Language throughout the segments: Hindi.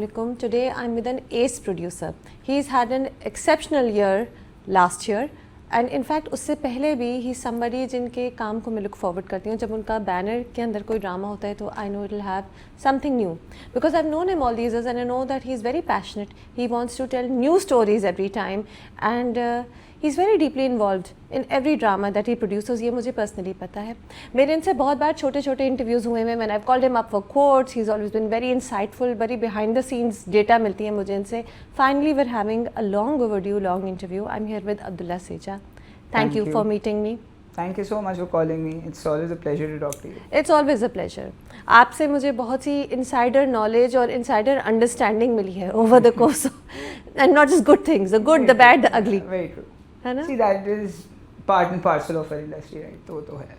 Assalamualaikum. Today I'm with an ace producer. He's had an exceptional year last year and in fact उससे पहले भी he's somebody जिनके काम को मैं look forward करती हूँ. जब उनका बैनर के अंदर कोई ड्रामा होता है तो I know it'll have something new because I've known him all these years and I know that he's very passionate. He wants to tell new stories every time and he's very deeply involved in every drama that he produces. ये मुझे personally पता है. मेरे इनसे बहुत बार छोटे छोटे interviews हुए हैं. When I've called him up for quotes, he's always been very insightful, very behind the scenes data मिलती है मुझे इनसे. Finally, we're having a long overdue long interview. I'm here with Abdullah Seja. Thank you for meeting me. Thank you so much for calling me. It's always a pleasure to talk to you. It's always a pleasure. आपसे मुझे बहुत सी insider knowledge और insider understanding मिली है over the course of, and not just good things, the good, the bad, the ugly. Very true. है ना? See, that is part and parcel of our industry, right? तो है.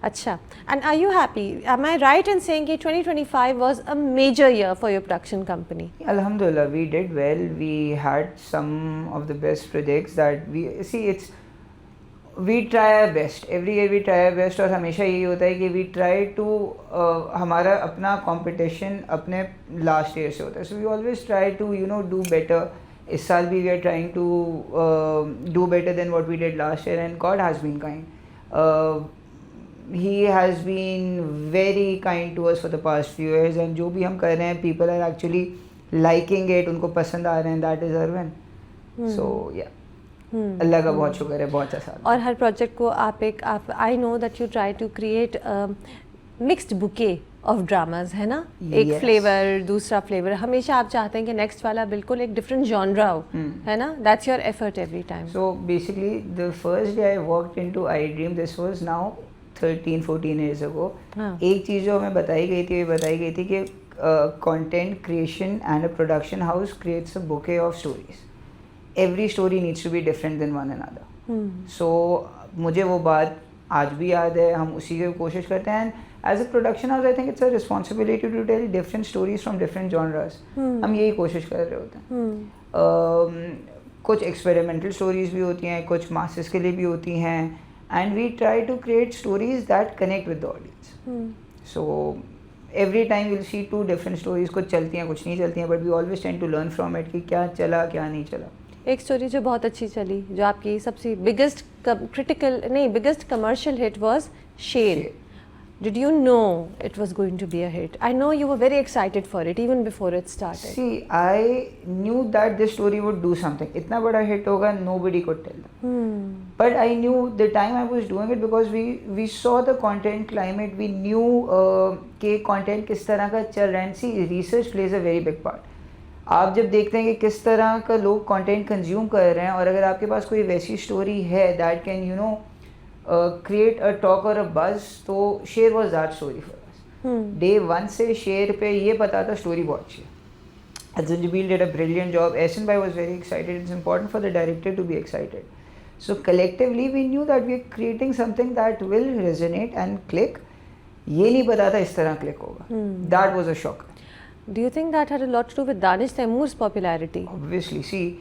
अच्छा. And are you happy? Am I right in saying that 2025 was a major year for your production company? Alhamdulillah, we did well. We had some of the best projects that we see. We try our best. Every year we try our best और हमेशा यही होता है कि we try to हमारा अपना competition अपने last year से होता है. So we always try to do better. इस साल भी we are trying to do better than what we did last year and God has been kind. He has been very kind to us for the past few years and जो भी हम कर रहे हैं people are actually liking it, उनको पसंद आ रहे हैं. That is our win. So yeah. अल्लाह का बहुत शुक्र है, बहुत अच्छा साल. और हर प्रोजेक्ट को आप I know that you try to create a mixed bouquet of dramas, है ना? एक फ्लेवर, दूसरा फ्लेवर. हमेशा आप चाहते हैं कि नेक्स्ट वाला बिल्कुल एक डिफरेंट जॉनरा हो, है ना? That's your effort every time. So basically the first day I walked into iDream, this was now 13-14 years ago. एक चीज़ जो हमें बताई गई थी कि content creation and a production house creates a bouquet of stories. Every story needs to be different than one another. So मुझे वो बात आज भी याद है. हम उसी की कोशिश करते हैं. As a production house, I think it's a responsibility to tell different stories from different genres. हम यही कोशिश कर रहे होते हैं. कुछ experimental stories भी होती हैं, कुछ masses के लिए भी होती हैं. And we try to create stories that connect with the audience. So every time we'll see two different stories. कुछ चलती हैं, कुछ नहीं चलती हैं, but we always tend to learn from it कि क्या चला, क्या नहीं चला. एक स्टोरी जो बहुत अच्छी चली, जो आपकी सबसे biggest commercial hit was शेर. Did you know it was going to be a hit? I know you were very excited for it even before it started. See, I knew that this story would do something. इतना बड़ा hit होगा, nobody could tell them. But I knew the time I was doing it because we saw the content climate. We knew कि content किस तरह का चल रहा है. And see, research plays a very big part. आप जब देखते हैं कि किस तरह का लोग content consume कर रहे हैं और अगर आपके पास कोई वैसी story है that can create a talk or a buzz, तो शेर was that story for us. Day one से शेर पे ये पता था story बहुत अच्छी है. Zanjabil did a brilliant job. Ehsan bhai was very excited. It's important for the director to be excited. So collectively we knew that we are creating something that will resonate and click. ये नहीं पता था इस तरह click होगा. That was a shock. Do you think that had a lot to do with Danish Taimur's popularity? Obviously, see,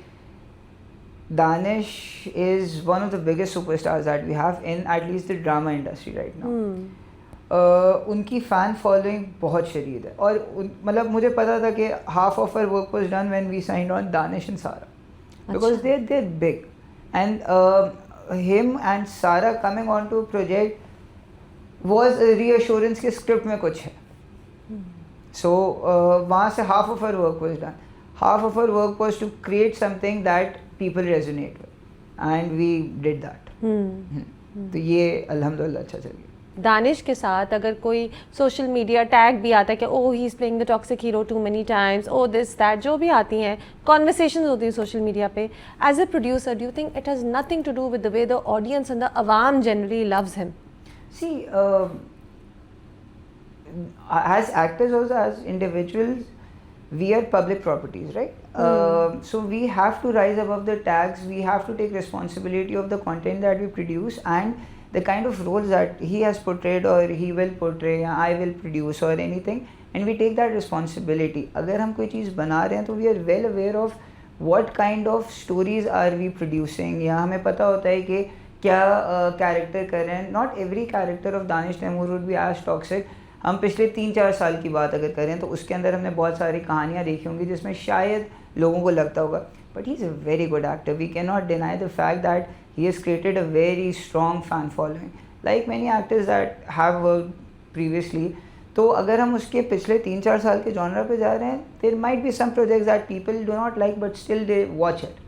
Danish is one of the biggest superstars that we have in at least the drama industry right now. उनकी fan following बहुत शदीद है और मतलब मुझे पता था कि half of our work was done when we signed on Danish and Sara because they're big and him and Sara coming onto a project was a reassurance कि script में कुछ है. So वहाँ से half of our work was done. Half of our work was to create something that people resonate with, and we did that. तो ये अल्हम्दुलिल्लाह अच्छा चल गया. दानिश के साथ अगर कोई सोशल मीडिया टैग भी आता है कि oh he is playing the toxic hero too many times, oh this that, जो भी आती हैं कॉन्वर्सेशंस होती हैं सोशल मीडिया पे, as a producer do you think it has nothing to do with the way the audience and the अवाम generally loves him? See, as actors also as individuals, we are public properties, right? So we have to rise above the tags. We have to take responsibility of the content that we produce and the kind of roles that he has portrayed or he will portray, I will produce or anything, and we take that responsibility. अगर हम कोई चीज़ बना रहे हैं तो we are well aware of what kind of stories are we producing. या हमें पता होता है कि क्या कैरेक्टर कर रहे हैं. Not every character of Danish Taimur would be as toxic हम पिछले 3-4 साल की बात अगर करें तो उसके अंदर हमने बहुत सारी कहानियाँ देखी होंगी जिसमें शायद लोगों को लगता होगा but he is a very good actor, we can not deny the fact that he has created a very strong fan following like many actors that have worked previously. तो अगर हम उसके पिछले 3-4 साल के जॉनरा पे जा रहे हैं, there might be some projects that people do not like but still they watch it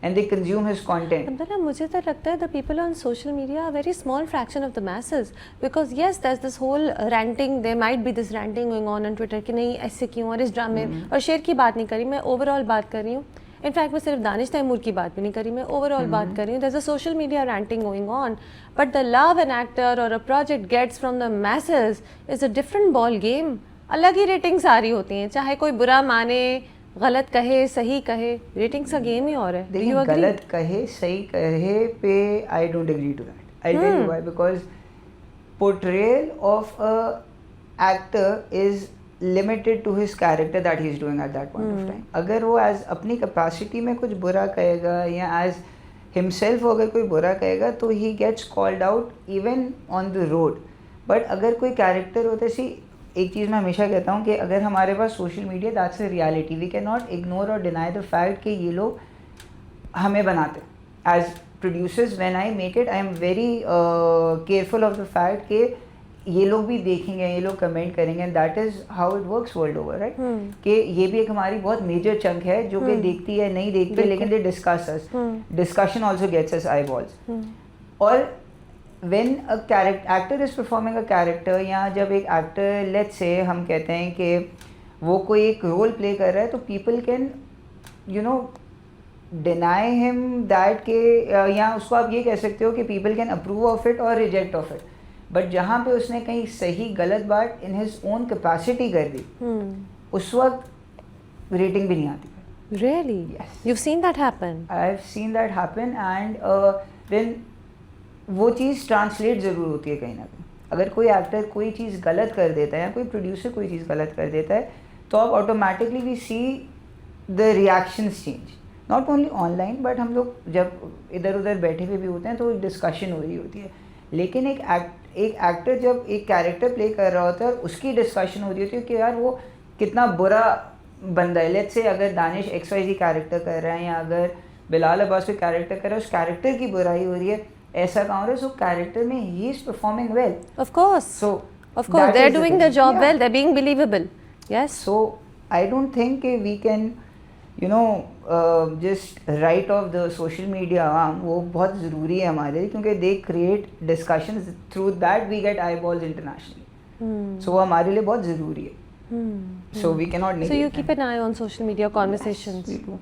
and they consume his content. Abdullah, मुझे तो लगता है the people on social media are a very small fraction of the masses because yes there's this whole ranting, there might be this ranting going on Twitter कि नहीं ऐसे क्यों और इस ड्रामे और शेयर की बात नहीं करी मैं, ओवरऑल बात कर रही हूँ. इनफैक्ट मैं सिर्फ दानिश तैमूर की बात भी नहीं करी, मैं ओवरऑल बात कर रही हूँ. there's a social media ranting going on but the love an actor or a project gets from the masses is a different ball game. अलग ही रेटिंग्स आ रही होती हैं, चाहे कोई बुरा माने, गलत कहे, सही कहे, रेटिंग्स का गेम ही और है. देखिए गलत कहे सही कहे पे I don't agree to that. I tell you why. Because portrayal of a actor is limited to his character that he is doing at that point of time. अगर वो एज अपनी कैपेसिटी में कुछ बुरा कहेगा या एज हिमसेल्फ अगर कोई बुरा कहेगा तो he gets called out even on the road. But अगर कोई कैरेक्टर होता है, सी एक चीज़ मैं हमेशा कहता हूँ कि अगर हमारे पास social media that's a reality, we can not ignore और डिनाई द फैक्ट कि ये लोग हमें बनाते हैं. As producers when I make it I am very careful of the fact कि ये लोग भी देखेंगे, ये लोग कमेंट करेंगे and that is how it works world over, right. कि ये भी एक हमारी बहुत मेजर चंक है जो कि देखती है नहीं देखती है लेकिन they discuss us. Discussion also gets us eyeballs. और when a character actor is performing a character या जब एक एक्टर let's say हम कहते हैं कि वो कोई एक रोल प्ले कर रहा है तो people can you know deny him that के या उसको आप ये कह सकते हो कि people can approve of it और reject of it. बट जहाँ पे उसने कहीं सही गलत बात in his own capacity कर दी उस वक्त रेटिंग भी नहीं आती. Really? Yes. You've seen that happen? I've seen that happen and then वो चीज़ ट्रांसलेट ज़रूर होती है कहीं ना कहीं. अगर कोई एक्टर कोई चीज़ गलत कर देता है या कोई प्रोड्यूसर कोई चीज़ गलत कर देता है तो आप automatically we see the reactions change, not only online but हम लोग जब इधर उधर बैठे हुए भी होते हैं तो डिस्कशन हो रही होती है. लेकिन एक एक्टर जब एक कैरेक्टर प्ले कर रहा होता है और उसकी डिस्कशन हो रही होती है कि यार वो कितना बुरा बंदा है. लेट्स से अगर दानिश XYZ कैरेक्टर कर रहा है या अगर बिलाल अब्बास कोई कैरेक्टर कर रहा है, उस कैरेक्टर की बुराई हो रही है, ऐसा काम हो रहा है, सो कैरेक्टर में he is performing well. Of course. So of course they're doing their job yeah. well, they're being believable. Yes. So I don't think we can you know just write off the social media. वो बहुत ज़रूरी है हमारे लिए क्योंकि they create discussions through that we get eyeballs internationally. So वो हमारे लिए बहुत ज़रूरी है. So we cannot negate. So you keep an eye on social media conversations. Yes, we do.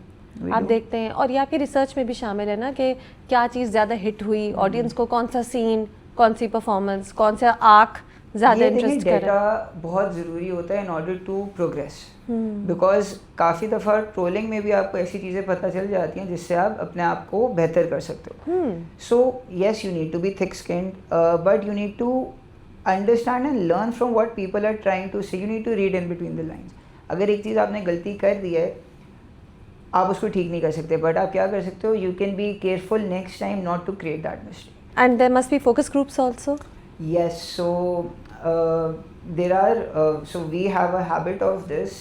आप देखते हैं और ये आपकी रिसर्च में भी शामिल है ना कि क्या चीज़ ज़्यादा हिट हुई, ऑडियंस को कौन सा सीन, कौन सी परफॉर्मेंस, कौन सा आर्क ज़्यादा इंटरेस्ट कर रहा है. डेटा बहुत ज़रूरी होता है in order to progress. Because काफ़ी दफ़ा ट्रोलिंग में भी आपको ऐसी चीज़ें पता चल जाती हैं जिससे आप अपने आप को बेहतर कर सकते हो. So yes you need to be thick skinned but you need to understand and learn from what people are trying to say. You need to read in between the lines. अगर एक चीज़ आपने गलती कर दी है आप उसको ठीक नहीं कर सकते बट आप क्या कर सकते हो, you can be careful next time not to create that mistake. And there must be focus groups also. Yes, so there are so we have a habit of this.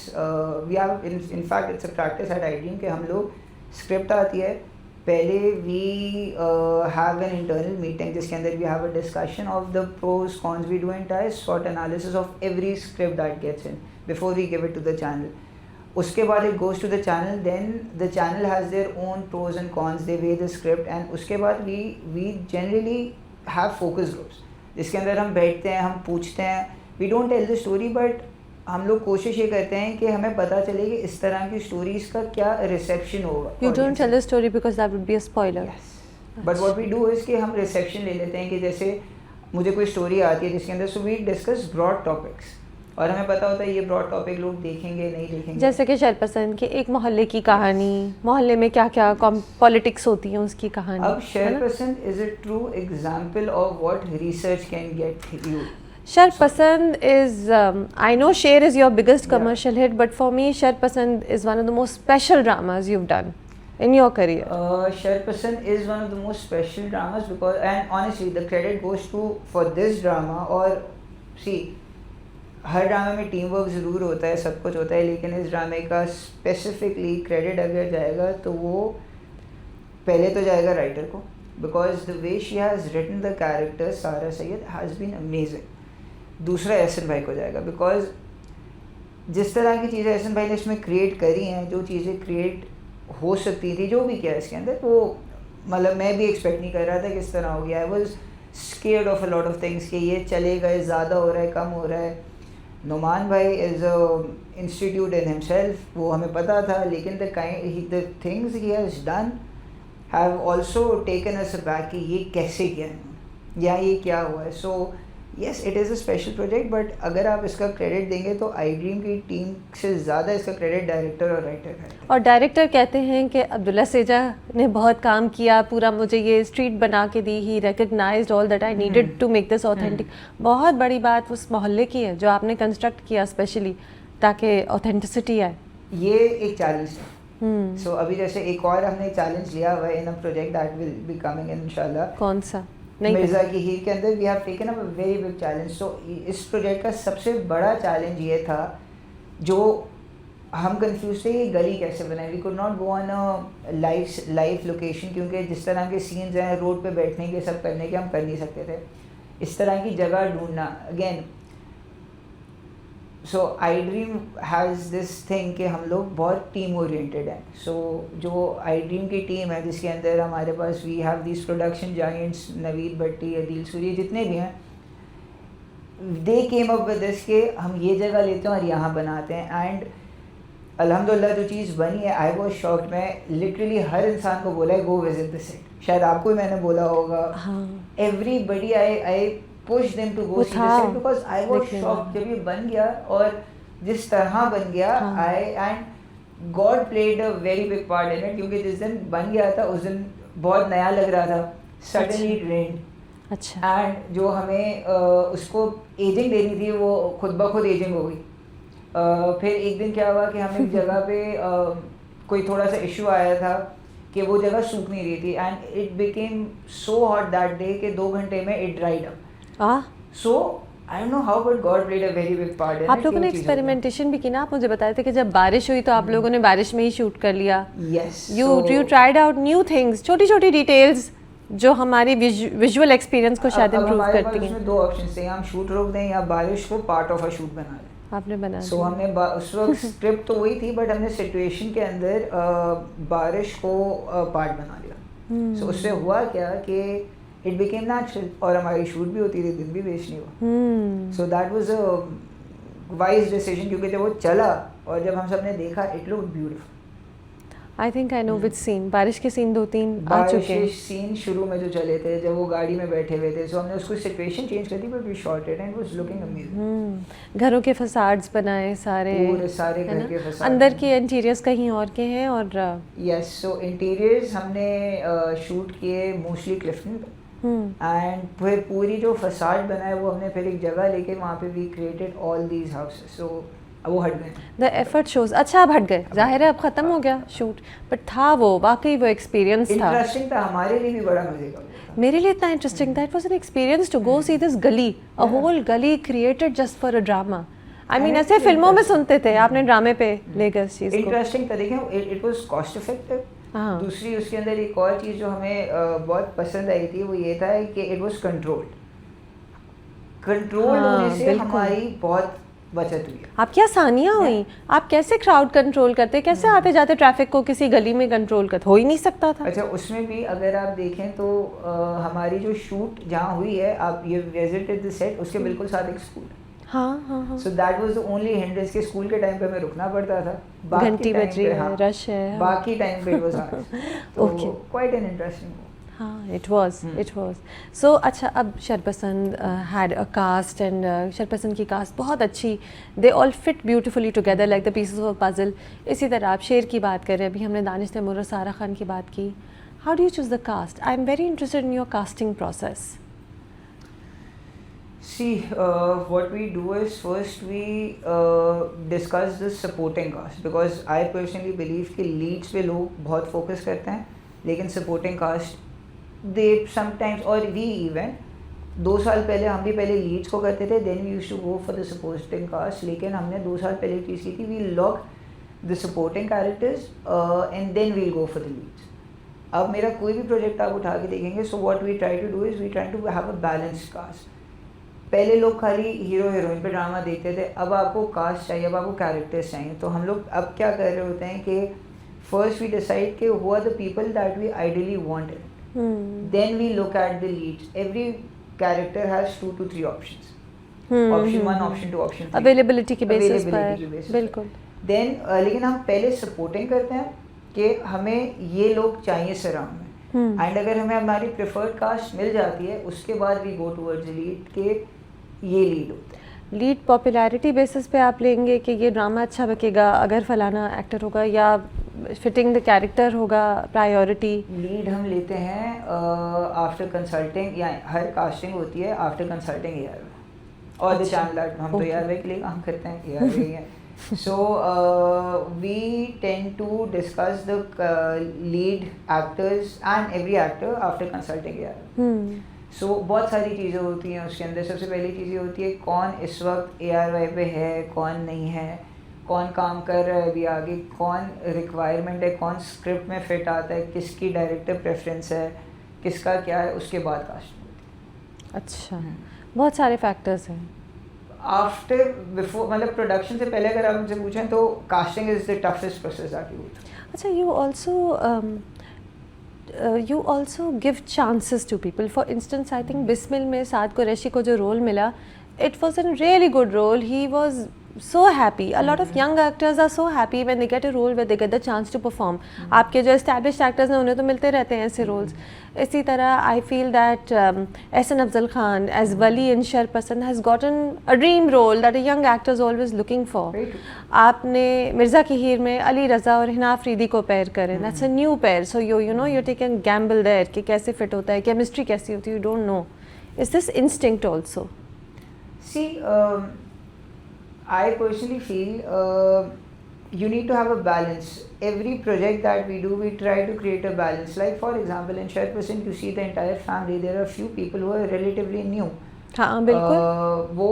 We have in fact it's a practice at IDM कि हम लोग स्क्रिप्ट आती है पहले we have an internal meeting जिसके अंदर we have a discussion of the pros cons. We do entire SWOT analysis of every script that gets in before we give it to the channel. उसके बाद it goes to the channel, then the channel has their own pros and cons, they weigh the script and उसके बाद we generally have focus groups जिसके अंदर हम बैठते हैं, हम पूछते हैं. we don't tell the story but हम लोग कोशिश ये करते हैं कि हमें पता चले कि इस तरह की स्टोरीज का क्या रिसेप्शन होगा. You don't tell the story because that would be a spoiler. Yes. But what we do is कि हम रिसेप्शन ले लेते हैं कि जैसे मुझे कोई स्टोरी आती है जिसके अंदर so we discuss broad topics और हमें पता होता है ये ब्रॉड टॉपिक लोग देखेंगे नहीं देखेंगे. जैसे कि शरपसंद की एक मोहल्ले की कहानी, मोहल्ले में क्या क्या पॉलिटिक्स होती है उसकी कहानी. अब Sharpasand is a true example of what research can get you. Sharpasand is, I know Sher is your biggest commercial hit, but for me Sharpasand is one of the most special dramas you've done in your career. Sharpasand is one of the most special dramas because, and honestly the credit goes to for this drama. Or see, हर ड्रामे में टीम वर्क ज़रूर होता है, सब कुछ होता है, लेकिन इस ड्रामे का स्पेसिफिकली क्रेडिट अगर जाएगा तो वो पहले तो जाएगा राइटर को, because the way she has written the character Sara Syed has been amazing. दूसरा एहसन भाई को जाएगा, बिकॉज जिस तरह की चीज़ें एहसन भाई ने इसमें क्रिएट करी हैं, जो चीज़ें क्रिएट हो सकती थी, जो भी किया इसके अंदर, वो मतलब मैं भी एक्सपेक्ट नहीं कर रहा था कि इस तरह हो गया। I was scared of a lot of things कि ये चलेगा, ये ज़्यादा हो रहा है, कम हो रहा है। नुमान भाई is a institute in himself, वो हमें पता था, लेकिन the things he has done have also taken us back कि ये कैसे किया है या ये क्या हुआ है। So yes, it is a special project, but अगर आप इसका क्रेडिट देंगे तो आई ड्रीम की टीम से ज़्यादा इसका क्रेडिट डायरेक्टर और राइटर का है। और डायरेक्टर कहते हैं कि अब्दुल्ला सेजा ने बहुत काम किया, पूरा मुझे ये स्ट्रीट बना के दी, he recognised all that I needed to make this authentic. बहुत बड़ी बात उस मोहल्ले की है जो आपने कंस्ट्रक्ट किया स्पेशली ताकि ऑथेंटिसिटी आए। ये एक चैलेंज है। सो अभी जैसे एक और हमने चैलेंज लिया हुआ है in a project that will be coming in इंशाल्लाह। कौन सा? मिर्ज़ा की हीर के अंदर we have taken up a very big challenge. So इस प्रोजेक्ट का सबसे बड़ा चैलेंज ये था, जो हम कंफ्यूज थे, ये गली कैसे बनाए। We could not go on a live location, क्योंकि जिस तरह के सीन्स हैं रोड पे बैठने के, सब करने के, हम कर नहीं सकते थे। इस तरह की जगह ढूंढना again. So I dream has this thing कि हम लोग बहुत टीम ओरिएंटेड हैं। सो जो आई ड्रीम की टीम है, जिसके अंदर हमारे पास we have this production giants, Naveed Bhatti, Adeel Suri, जितने भी हैं, they came up with this कि हम ये जगह लेते हैं और यहाँ बनाते हैं। एंड अल्हम्दुलिल्लाह जो चीज़ बनी है, आई वॉज शॉक्ड। मैं लिटरली हर इंसान को बोला है गो विजिट द सेट, शायद आपको भी मैंने बोला होगा। Everybody I push them to go see the set because I was shocked जब ये बन गया और जिस तरह बन गया। and God played a very big part in it, क्योंकि जिस दिन बन गया था उस दिन बहुत नया लग रहा था। Suddenly it rained। अच्छा। and जो हमें उसको एजिंग देनी थी वो खुद ब खुद एजिंग हो गई। फिर एक दिन क्या हुआ कि हम एक जगह पे कोई थोड़ा सा इशू आया था कि वो जगह सूख नहीं रही थी, and it became so hot that day कि 2 घंटे में it dried up. So I don't know how, but God played a very big part in it। आप लोगों ने एक्सपेरिमेंटेशन भी की ना, आप मुझे बताए थे कि जब बारिश हुई तो आप लोगों ने बारिश में ही शूट कर लिया। Yes। You tried out new things, छोटी छोटी डिटेल्स जो हमारी विजुअल एक्सपीरियंस को शायद इम्प्रूव करती हैं। उसमें 2 ऑप्शंस थे, हम शूट रोक दें या बारिश को पार्ट ऑफ अ शूट बना लें। आपने बना सो हमने उस वक्त स्क्रिप्ट तो वही थी, बट हमने सिचुएशन के अंदर बारिश को पार्ट बना लिया। सो उससे हुआ क्या कि इट बिकेम नेचुरल, और हमारी शूट भी होती थी, दिन भी वेस्ट नहीं हुआ। So that was a wise decision, क्योंकि जब वो चला और जब हम सब ने देखा, it looked beautiful. I think I know which scene, बारिश के सीन 2-3 आ चुके हैं। सीन शुरू में जो चले थे जब वो गाड़ी में बैठे हुए थे, सो हमने उसको सिचुएशन चेंज कर दी, but we shot it and it was looking amazing. घरों के फसाड्स बनाए सारे, पूरे सारे घर के फसाड, अंदर के इंटीरियर्स कहीं और के हैं। और यस, सो इंटीरियर्स हमने शूट किए मोस्टली क्लिफ्टन पे, एंड फिर पूरी जो फसाड बना है वो हमने फिर एक जगह लेके वहाँ पे we created all these houses. So अब वो हट गए, द एफर्ट शोज। अच्छा, अब हट गए, जाहिर है अब ख़त्म हो गया शूट, बट था वो वाकई वो एक्सपीरियंस था। इंटरेस्टिंग था, हमारे लिए भी बड़ा मजे का था। मेरे लिए इतना interesting, that was an experience to go see this gali, a whole gali created just for a drama. I mean ऐसे फिल्मों में सुनते थे, आपने ड्रामे पे ले गए इस चीज़ को। इंटरेस्टिंग था, देखें इट वाज कॉस्ट इफेक्टिव। दूसरी उसके अंदर एक और चीज़ जो हमें बहुत पसंद आई थी वो ये था कि इट वाज कंट्रोल्ड होने से हमारी बहुत बचत हुई। आपकी आसानियाँ हुई, आप कैसे क्राउड कंट्रोल करते, कैसे आते जाते ट्रैफिक को किसी गली में कंट्रोल करते, हो ही नहीं सकता था। अच्छा, उसमें भी अगर आप देखें तो हमारी जो शूट जहाँ हुई है, आप ये विजिटेड द सेट, उसके बिल्कुल साथ एक स्कूल है। हाँ। So that was the only hindrance के स्कूल के टाइम पे हमें रुकना पड़ता था, घंटी बज रही है, रश है, बाकी टाइम पे इट वाज हार्ड। तो क्वाइट एन इंटरेस्टिंग। हाँ, it was. So अच्छा, अब शरपसंद had a cast and शरपसंद की कास्ट बहुत अच्छी, they all fit beautifully together like the pieces of a puzzle। इसी तरह आप शेर की बात कर रहे हैं, अभी हमने दानिश तैमूर और सारा खान की बात की। How do you choose the cast? I'm very interested in your casting process. See, what we do is first we discuss the supporting cast, because I personally believe कि leads पे लोग बहुत focus करते हैं, लेकिन supporting cast they sometimes, or we even 2 साल पहले हम भी पहले लीड्स को करते थे, then we used to go for the supporting cast, लेकिन हमने 2 साल पहले एक चीज़ की थी, we lock the supporting characters and then we'll go for the leads. अब मेरा कोई भी प्रोजेक्ट आप उठा के देखेंगे, so what we try to do is we try to have a balanced cast. पहले लोग खाली हीरो हीरोइन पे ड्रामा देखते थे, अब आपको कास्ट चाहिए, अब आपको कैरेक्टर्स चाहिए। तो हम लोग अब क्या कर रहे होते हैं कि फर्स्ट वी डिसाइड कि who are the people that we ideally want it, then we look at the leads. Every character has 2 to 3 options, option 1, option 2, option 3, availability के बेसिस पर, बिल्कुल। देन लेकिन हम पहले सपोर्टिंग करते हैं कि हमें ये लोग चाहिए सराउंड में, एंड अगर हमें हमारी प्रेफर्ड कास्ट मिल जाती है, उसके बाद वी गो टुवर्ड्स लीड के ये लीड होता है। लीड पॉपुलैरिटी बेसिस पे आप लेंगे कि ये ड्रामा अच्छा बकेगा अगर फलाना एक्टर होगा, या फिटिंग द कैरेक्टर होगा प्रायोरिटी? लीड हम लेते हैं आफ्टर कंसल्टिंग, या हर कास्टिंग होती है आफ्टर कंसल्टिंग एआरवाई और द चैनल। हम तो एआरवाई के लिए काम करते हैं, एआरवाई है। So we tend to discuss the lead actors and every actor after consulting ARY. So बहुत सारी चीज़ें होती हैं उसके अंदर। सबसे पहली चीज़ें होती है कौन इस वक्त ARY पे है, कौन नहीं है, कौन काम कर रहा है अभी आगे, कौन रिक्वायरमेंट है, कौन स्क्रिप्ट में फिट आता है, किसकी डायरेक्टर प्रेफरेंस है, किसका क्या है, उसके बाद कास्टिंग होती है। अच्छा, बहुत सारे फैक्टर्स हैं। आफ्टर बिफोर मतलब प्रोडक्शन से पहले अगर आप मुझसे पूछें तो casting is the toughest process that you go through. अच्छा, you also give chances to people. For instance, I think Bismil में साद कुरैशी को जो रोल मिला, it was a really good role. He was so happy. A lot of young actors are so happy when they get a role where they get the chance to perform. आपके जो established actors हैं उन्हें तो मिलते रहते हैं ऐसे roles. इसी तरह I feel that Ehsan Afzal Khan as Wali in Sharpsand has gotten a dream role that a young actor is always looking for. आपने मिर्ज़ा की हीर में अली रज़ा और हिना अफरीदी को पेयर करें, that's a new pair. So you know you're taking a gamble there कि कैसे fit होता है, chemistry कैसी होती है, you don't know. Is this instinct also? See, I personally feel you need to have a balance. Every project that we do, we try to create a balance. Like for example, in Sharpsand, you see the entire family. There are few people who are relatively new. हाँ बिल्कुल। वो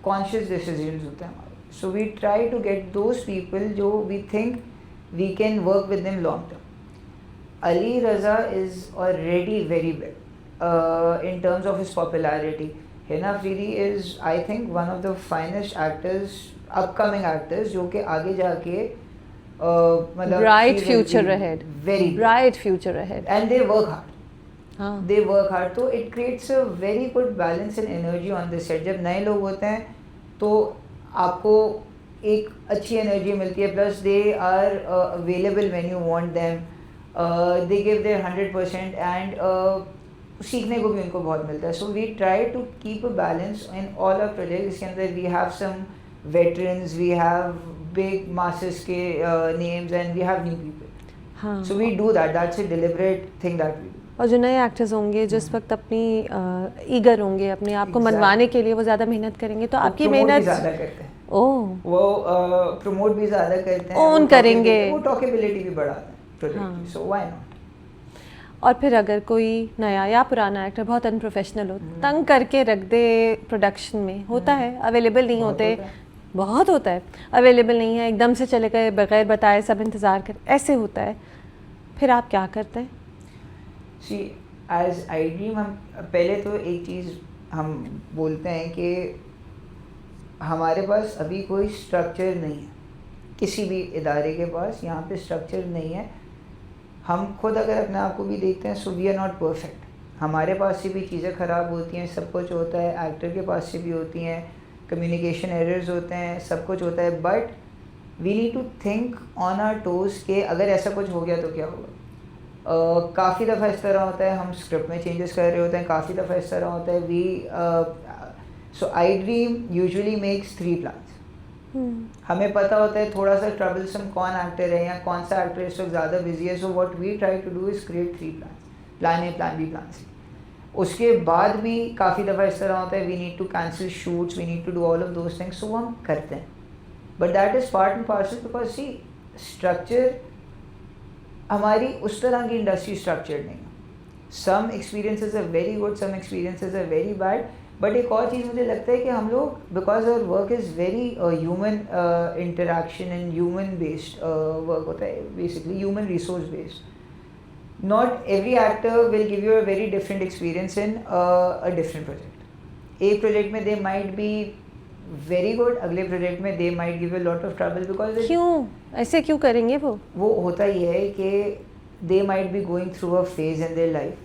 conscious decisions होते हैं हमारे. So we try to get those people जो we think we can work with them long term. Ali Raza is already very big in terms of his popularity. Hina Afridi is, I think, one of the finest actors, upcoming actors, जो कि आगे जाके मतलब bright future ahead, very bright future ahead, and they work hard. हाँ They work hard, तो it creates a very good balance and energy on the set. जब नए लोग होते हैं तो आपको एक अच्छी एनर्जी मिलती है, plus they are available when you want them, they give their 100% and सीखने को भी उनको बहुत मिलता है. So we try to keep a balance in all our project. इसके अंदर we have some veterans, we have big masters के names and we have new people. हाँ. So we do that, that's a deliberate thing that we do. और जो नए एक्टर्स होंगे जो इस वक्त अपनी ईगर होंगे अपने आप को मनवाने के लिए, वो ज़्यादा मेहनत करेंगे, तो आपकी मेहनत ज़्यादा करते हैं. ओह वो प्रमोट भी ज़्यादा करते हैं, ओन करेंगे, वो टॉकेबिलिटी भी बढ़ाते हैं प्रोजेक्ट की. So why not. और फिर अगर कोई नया या पुराना एक्टर बहुत अनप्रोफेशनल हो, तंग करके रख दे प्रोडक्शन में, होता है, अवेलेबल नहीं होते, बहुत होता है, अवेलेबल नहीं है, एकदम से चले गए बगैर बताए, सब इंतज़ार कर, ऐसे होता है, फिर आप क्या करते हैं? सी एज आई ड्रीम, हम पहले तो एक चीज़ हम बोलते हैं कि हमारे पास अभी कोई स्ट्रक्चर नहीं है, किसी भी इदारे के पास यहाँ पे स्ट्रक्चर नहीं है. हम खुद अगर अपने आप को भी देखते हैं, so we are not perfect. हमारे पास से भी चीज़ें ख़राब होती हैं, सब कुछ होता है, एक्टर के पास से भी होती हैं, कम्युनिकेशन एरर्स होते हैं, सब कुछ होता है. But we need to think on our toes के अगर ऐसा कुछ हो गया तो क्या होगा. काफ़ी दफ़ा इस तरह होता है, हम स्क्रिप्ट में चेंजेस कर रहे होते हैं, काफ़ी दफ़ा इस तरह होता है we so I dream usually makes 3 plans. हमें पता होता है थोड़ा सा ट्रबलसम कौन एक्टर है या कौन सा एक्टर इस वक्त ज़्यादा बिजी है. So what we try to do is create 3 plans, plan A, plan B, plan C. उसके बाद भी काफ़ी दफ़ा इस तरह होता है we need to cancel shoots, we need to do all of those things. So हम करते हैं, but that is part and parcel, because see structure हमारी उस तरह की इंडस्ट्री स्ट्रक्चर नहीं है. some experiences are very good, some experiences are very bad. But एक और चीज़ मुझे लगता है कि हम लोग, because our work is very human interaction and human based work होता है, basically human resource based. Not every actor will give you a very different experience in a different project. एक प्रोजेक्ट में they might be very good, अगले प्रोजेक्ट में they might give you a lot of trouble because क्यों ऐसे क्यों करेंगे वो होता ही है कि they might be going through a phase in their life.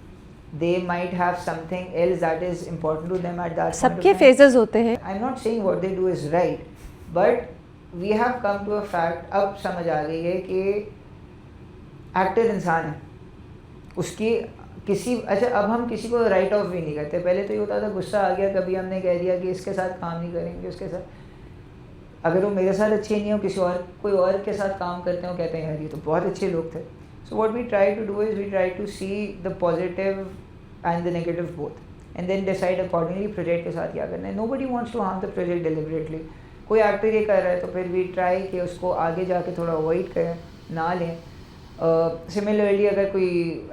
They might have something else that is important to them at that point of सबके time. phases होते हैं. I'm not saying what they do is right, but we have come to a fact, अब समझ आ गई है कि एक्टर इंसान है, उसकी किसी अच्छा अब हम किसी को राइट ऑफ भी नहीं करते. पहले तो ये होता था गुस्सा आ गया कभी हमने कह दिया कि इसके साथ काम नहीं करेंगे, उसके साथ अगर वो मेरे साथ अच्छे नहीं हो किसी और कोई और के साथ काम करते हो कहते हैं यार ये तो बहुत अच्छे लोग थे. So what we try to do is we try to see the positive and the negative both and then decide accordingly project के साथ क्या करना है. Nobody wants to harm the project deliberately. कोई एक्टर ये कर रहा है तो फिर we try कि उसको आगे जाके थोड़ा अवॉइड करें, ना लें. सिमिलरली अगर कोई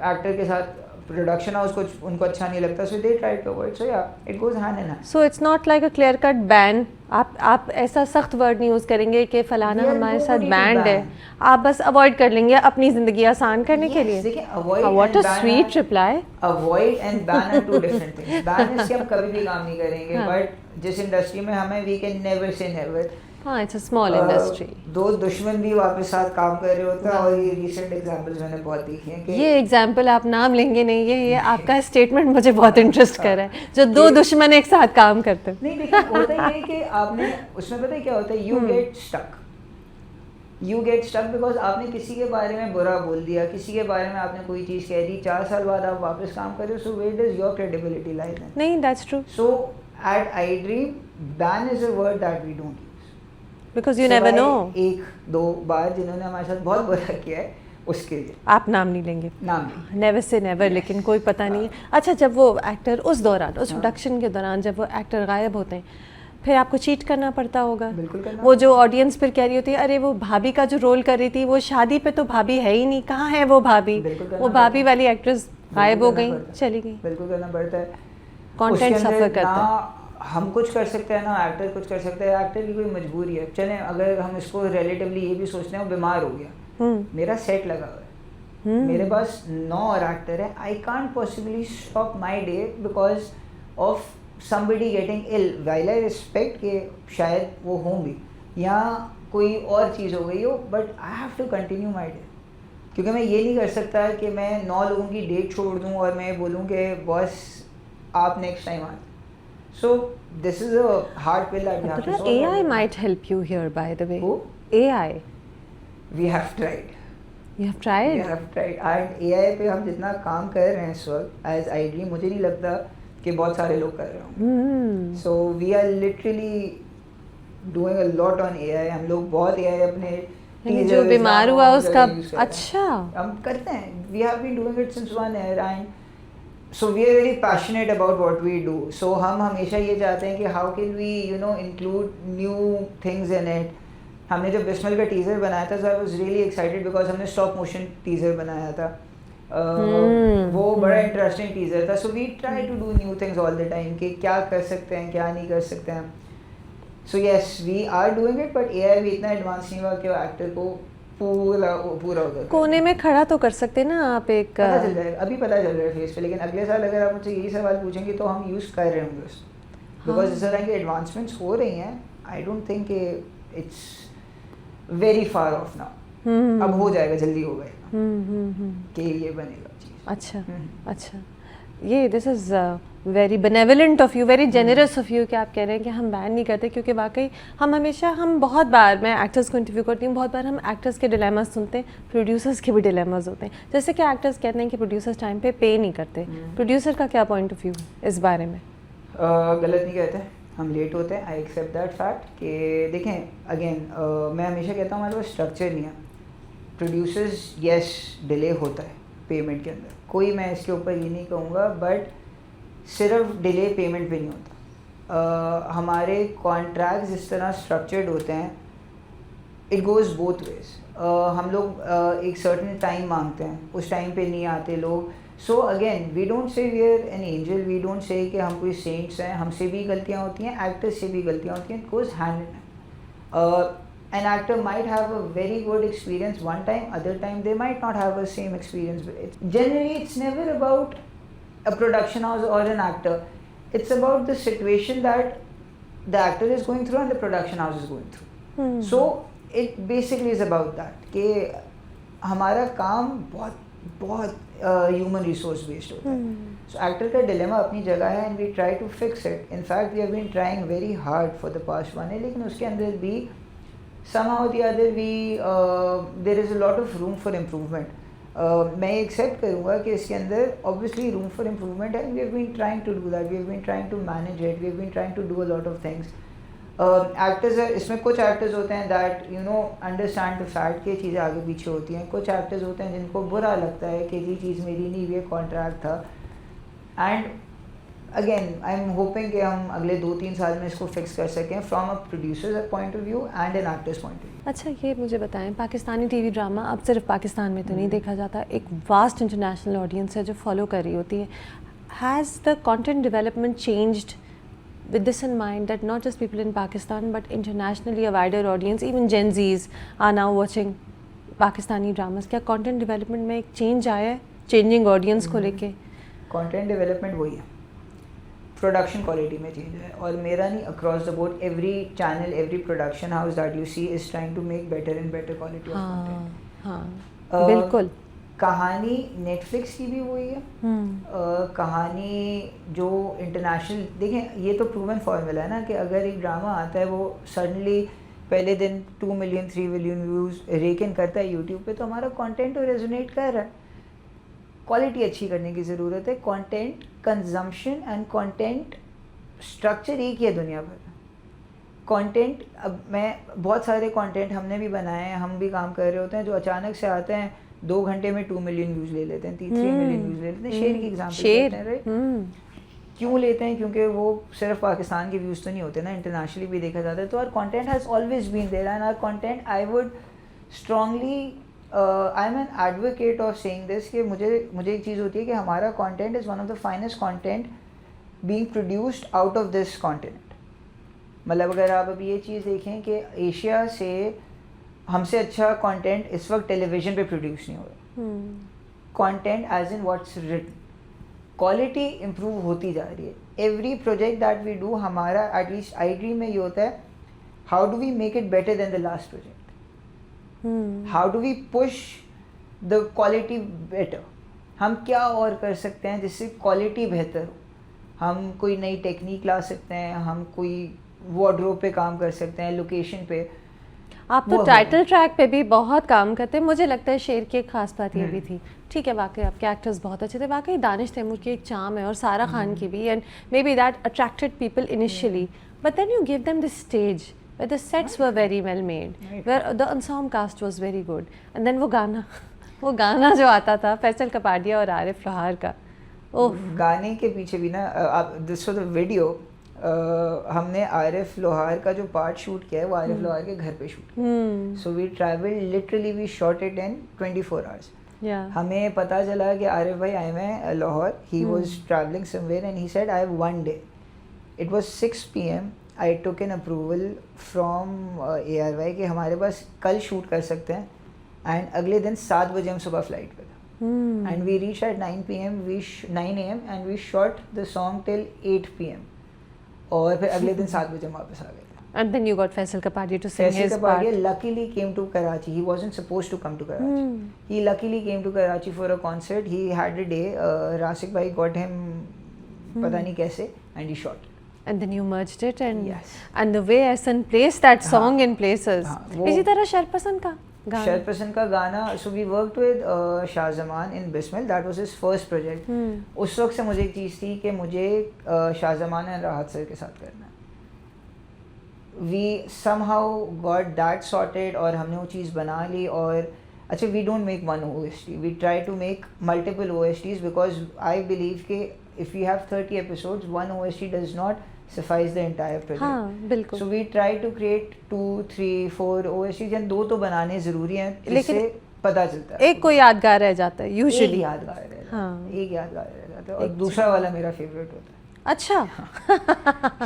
एक्टर के साथ प्रोडक्शन हाउस को उनको अच्छा नहीं लगता so they try to avoid. So yeah, it goes hand in hand. So it's not like a clear cut ban. आप ऐसा सख्त वर्ड नहीं यूज़ करेंगे कि फलाना हमारे साथ बैंड है, आप बस अवॉइड कर लेंगे अपनी ज़िंदगी आसान करने के लिए. देखिए avoid What and a ban sweet reply. Avoid and ban are two different things. Ban is कि हम कभी भी काम नहीं करेंगे, but जिस इंडस्ट्री में हमें we can never say never. हाँ, it's a small industry. दो दुश्मन भी वापस साथ काम कर रहे होते हैं और ये रिसेंट एग्जांपल्स मैंने बहुत देखे हैं कि ये एग्जाम्पल आप नाम लेंगे नहीं, ये आपका स्टेटमेंट मुझे बहुत इंटरेस्ट कर रहा है, जो दो दुश्मन एक साथ काम करते हैं. नहीं देखिए होता ये है कि आपने उसमें पता है क्या होता है, यू गेट स्टक बिकॉज आपने किसी के बारे में बुरा बोल दिया, किसी के बारे में आपने कोई चीज़ कह दी, 4 साल बाद आप वापस काम कर रहे हो. So where does your credibility lie then? नहीं, that's true. So at I dream ban is a word that we don't because you never know. एक दो बार जिन्होंने हमारे साथ बहुत बुरा किया है उसके लिए आप नाम नहीं लेंगे, नाम नेवर से नेवर. लेकिन कोई पता नहीं है. अच्छा, जब वो एक्टर उस दौरान उस प्रोडक्शन के दौरान जब वो एक्टर गायब होते हैं फिर आपको चीट करना पड़ता होगा. बिल्कुल करना. वो जो ऑडियंस फिर कह रही होती है अरे वो भाभी का जो रोल कर रही थी वो शादी पे तो भाभी है ही नहीं, कहाँ है वो भाभी, वो भाभी वाली एक्ट्रेस गायब हो गई, चली गई. बिल्कुल करना पड़ता है. कंटेंट सफर करता है. हम कुछ कर सकते हैं ना एक्टर कुछ कर सकता है. एक्टर की कोई मजबूरी है. चलें अगर हम इसको रिलेटिवली ये भी सोचते हैं वो बीमार हो गया, मेरा सेट लगा हुआ है, मेरे पास 9 और एक्टर है, I can't possibly stop my day because of somebody getting ill. while I respect कि शायद वो हों भी या कोई और चीज़ हो गई हो, but I have to continue my day. क्योंकि मैं ये नहीं कर सकता कि मैं 9 लोगों की डेट छोड़ दूँ और मैं बोलूँ कि बॉस आप नेक्स्ट टाइम आए. So this is a hard pill that we have to solve. AI might help you here, by the way. Who? AI. We have tried. You have tried? We have tried. And AI पे हम जितना काम कर रहे हैं इस वक्त as iDream, मुझे नहीं लगता कि बहुत सारे लोग कर रहे होंगे. So we are literally doing a lot on AI. हम लोग बहुत AI अपने जो बीमार हुआ उसका अच्छा हम करते हैं. We have been doing it since 1 year and so we are very passionate about what we do. So हम हमेशा ये चाहते हैं कि how can we include new things in it. हमने जब बिस्मिल का टीज़र बनाया था so I was really excited because हमने स्टॉप मोशन टीज़र बनाया था. वो बड़ा इंटरेस्टिंग टीज़र था. So we try to do new things all the time कि क्या कर सकते हैं क्या नहीं कर सकते हैं. So yes, we are doing it, but AI भी इतना एडवांस नहीं हुआ कि वो एक्टर को पूरा उधर कोने में खड़ा तो कर सकते हैं ना आप. एक पता चल जाएगा, अभी पता चल रहा है फेस पे, लेकिन अगले साल अगर आप मुझसे यही सवाल पूछेंगे तो हम यूज़ कर रहे होंगे उसको. बिकॉज इस तरह की एडवांसमेंट्स हो रही हैं. I don't think it's very far of now. अब हो जाएगा, जल्दी हो गएगा कि ये बनेगा चीज़. अच्छा ये this is very benevolent of you, very generous of you कि आप कह रहे हैं कि हम बैन नहीं करते. क्योंकि वाकई हम बहुत बार, मैं एक्टर्स को इंटरव्यू करती हूँ, बहुत बार हम एक्टर्स के डिलेमास सुनते हैं, प्रोड्यूसर्स के भी डिलेमास होते हैं. जैसे कि एक्टर्स कहते हैं कि प्रोड्यूसर्स टाइम पे नहीं करते. प्रोड्यूसर का क्या पॉइंट ऑफ व्यू इस बारे में? गलत नहीं कहते, हम लेट होते हैं. आई एक्सेप्ट दैट फैक्ट कि देखें अगेन मैं हमेशा कहता हूँ हमारे पास स्ट्रक्चर नहीं है. प्रोड्यूसर्स यस डिले होता है पेमेंट के अंदर, कोई मैं इसके ऊपर ये नहीं कहूँगा, बट सिर्फ डिले पेमेंट पे नहीं होता. हमारे कॉन्ट्रैक्ट्स इस तरह स्ट्रक्चर्ड होते हैं इट गोज़ बोथ वेज। हम लोग एक सर्टन टाइम मांगते हैं, उस टाइम पे नहीं आते लोग। So again we don't say we are an angel, we don't say कि हम कोई सेंट्स हैं, हमसे भी गलतियाँ होती हैं, एक्टर्स से भी गलतियाँ होती हैं, it goes hand in hand. An actor might have a very good experience one time, other time they might not have the same experience. Generally, it's never about a production house or an actor. It's about the situation that the actor is going through and the production house is going through. So it basically is about that कि हमारा काम बहुत ह्यूमन रिसोर्स बेस्ड होता है। सो एक्टर का डिलेमा अपनी जगह है and we try to fix it. In fact we have been trying very hard for the past 1 year, लेकिन उसके अंदर भी somehow or the other there is a lot of room for improvement. मैं एक्सेप्ट करूँगा कि इसके अंदर obviously room for improvement है, we have been trying to do that, we have been trying to manage it, we have been trying to do a lot of things. Actors इसमें कुछ एक्टर्स होते हैं that you know understand the fact कि ये चीज़ें आगे पीछे होती हैं, कुछ एक्टर्स होते हैं जिनको बुरा लगता है कि ये चीज़ मेरी नहीं हुई, कॉन्ट्रैक्ट था। And again I am hoping कि हम अगले 2-3 साल में इसको फिक्स कर सकें from a producer's point of view and an actor's point of view. अच्छा, ये मुझे बताएं, पाकिस्तानी टीवी ड्रामा अब सिर्फ पाकिस्तान में तो नहीं देखा जाता, एक वास्ट इंटरनेशनल ऑडियंस है जो फॉलो कर रही होती है। Has the content development changed with this in mind that not just people in Pakistan but internationally a wider audience, even Gen Zs are now watching Pakistani dramas? क्या content development में एक change आया है changing audience को लेके? Content development वही है, production quality में change है, और मेरा नहीं, across the board every channel, every production house that you see is trying to make better and better quality of content. हाँ बिल्कुल। कहानी नेटफ्लिक्स की भी वही है। कहानी जो इंटरनेशनल, देखें ये तो प्रूवन फॉर्मूला है ना कि अगर एक ड्रामा आता है वो सडनली पहले दिन 2 मिलियन 3 मिलियन व्यूज़ रेक इन करता है यूट्यूब पे, तो हमारा कंटेंट तो रेजोनेट कर रहा है। क्वालिटी अच्छी करने की ज़रूरत है। Content consumption and content structure एक ही है दुनिया भर में। कंटेंट, अब मैं बहुत सारे कंटेंट हमने भी बनाए हैं, हम भी काम कर रहे होते हैं, जो अचानक से आते हैं 2 घंटे में 2 मिलियन व्यूज़ ले लेते हैं, 3 मिलियन व्यूज़ ले लेते हैं। शेर की एग्जाम्पल लेते हैं, राइट? क्यों लेते हैं? क्योंकि वो सिर्फ पाकिस्तान के व्यूज़ तो नहीं होते ना, इंटरनेशनली भी देखा जाता है। तो our content has always been there and our content, I would strongly, I am an advocate of saying this कि मुझे एक चीज़ होती है कि हमारा content is one of the finest content being produced out of this continent. मतलब अगर आप अभी ये चीज़ देखें कि एशिया से हमसे अच्छा कंटेंट इस वक्त टेलीविज़न पे प्रोड्यूस नहीं हो रहा। Content as in what's written, quality improve होती जा रही है। Every project that we do, हमारा एटलीस्ट आई ड्रीम में ये होता है, how do we make it better than the last project, how do we push the quality better, हम क्या और कर सकते हैं जिससे क्वालिटी बेहतर हो। हम कोई नई टेक्निक ला सकते हैं, हम कोई वार्डरोब पे काम कर सकते हैं, लोकेशन पे। आप तो टाइटल ट्रैक पे भी बहुत काम करते हैं। मुझे लगता है शेर की एक खास बात ये भी थी, ठीक है, वाकई आपके एक्टर्स बहुत अच्छे थे, वाकई दानिश तैमूर की एक चार्म है और सारा खान की भी, and maybe that attracted people initially, but then you give them the stage where the sets were very well made, where the ensemble cast was very good, and then वो गाना जो आता था फैसल कपाडिया और आरिफ लोहार का, ओह, गाने के पीछे भी ना, आप दिस वाज द वीडियो, हमने आरिफ लोहार का जो पार्ट शूट किया है वो आरिफ लोहार के घर पे शूट किया। So we travelled, literally we shot it in 24 hours. हमें पता चला कि आरिफ भाई आए हैं Lahore, he was travelling somewhere and he said I have 1 day, it was 6 PM, I took an approval from ARY कि हमारे पास कल शूट कर सकते हैं, एंड अगले दिन 7 बजे हम सुबह फ्लाइट पे थे, and we reach at 9 AM and we shot the song till 8 PM, और फिर अगले दिन 7 बजे हम वापस आ गए थे। And then you got Faisal Kapadia to sing his part. Faisal Kapadia luckily came to Karachi. He wasn't supposed to come to Karachi. He luckily came to Karachi for a concert. He had a day. Rasik bhai got him, पता नहीं कैसे, and he shot. And then you merged it, and yes. And the way Ahsan placed that song in places. इसी तरह शरपसंद का गाना. शरपसंद का गाना. So we worked with Shah Zaman in Bismil. That was his first project. उस वक्त से मुझे एक चीज़ थी कि मुझे शाह ज़मान और राहत सर के साथ करना है. We somehow got that sorted, और हमने वो चीज़ बना ली. और अच्छा, we don't make one OST. We try to make multiple OSTs because I believe कि if we have 30 episodes, one OST does not suffice the entire project. हाँ बिल्कुल. So we try to create 2, 3, 4 OSTs, या 2 तो बनाने ज़रूरी हैं जिससे पता चलता है. एक कोई यादगार रह जाता है एक यूजुअली. यादगार रह जाता है. हाँ. एक यादगार रह जाता है और दूसरा वाला मेरा फेवरेट होता है. अच्छा.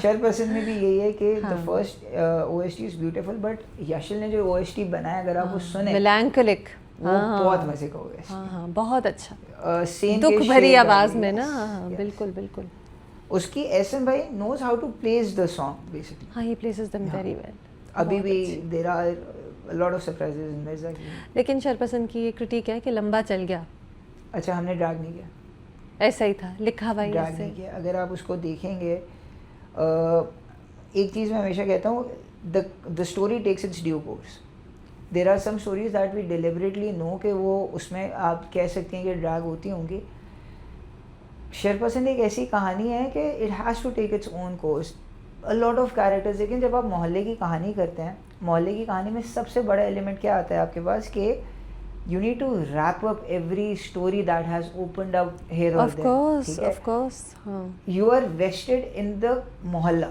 शरपसंद में भी यही है कि हाँ. the first OST is beautiful, but Yashil ने जो OST बनाया अगर आप वो सुने मेलैंकोलिक. वो बहुत मजे का OST. हाँ हाँ बहुत अच्छा. सेम दुख भरी आवाज में ना. हाँ बिल्कुल बिल्कुल. उसकी एसएम भाई knows how to place the song basically. हाँ, he places them very well. अभी भी there are a lot of surprises in Mirza की. लेकिन शरपसंद की ये क्रिटिक है कि लंबा चल गया. अच्छा हमने ड्रैग नहीं किया. ऐसा ही था लिखा भाई ड्रैग ऐसे. नहीं किया. अगर आप उसको देखेंगे एक चीज़ मैं हमेशा कहता हूँ the story takes its due course. There are some stories that we deliberately know कि वो उसमें आप कह सकते हैं कि ड्रैग होती होंगी. शरपसंद एक ऐसी कहानी है कि it has to take its own course. A lot of characters. लेकिन जब आप मोहल्ले की कहानी करते हैं, मोहल्ले की कहानी में सबसे बड़ा एलिमेंट क्या आता है आपके पास कि you need to wrap up every story that has opened up here or there. Of course. हाँ. You are vested in the मोहल्ला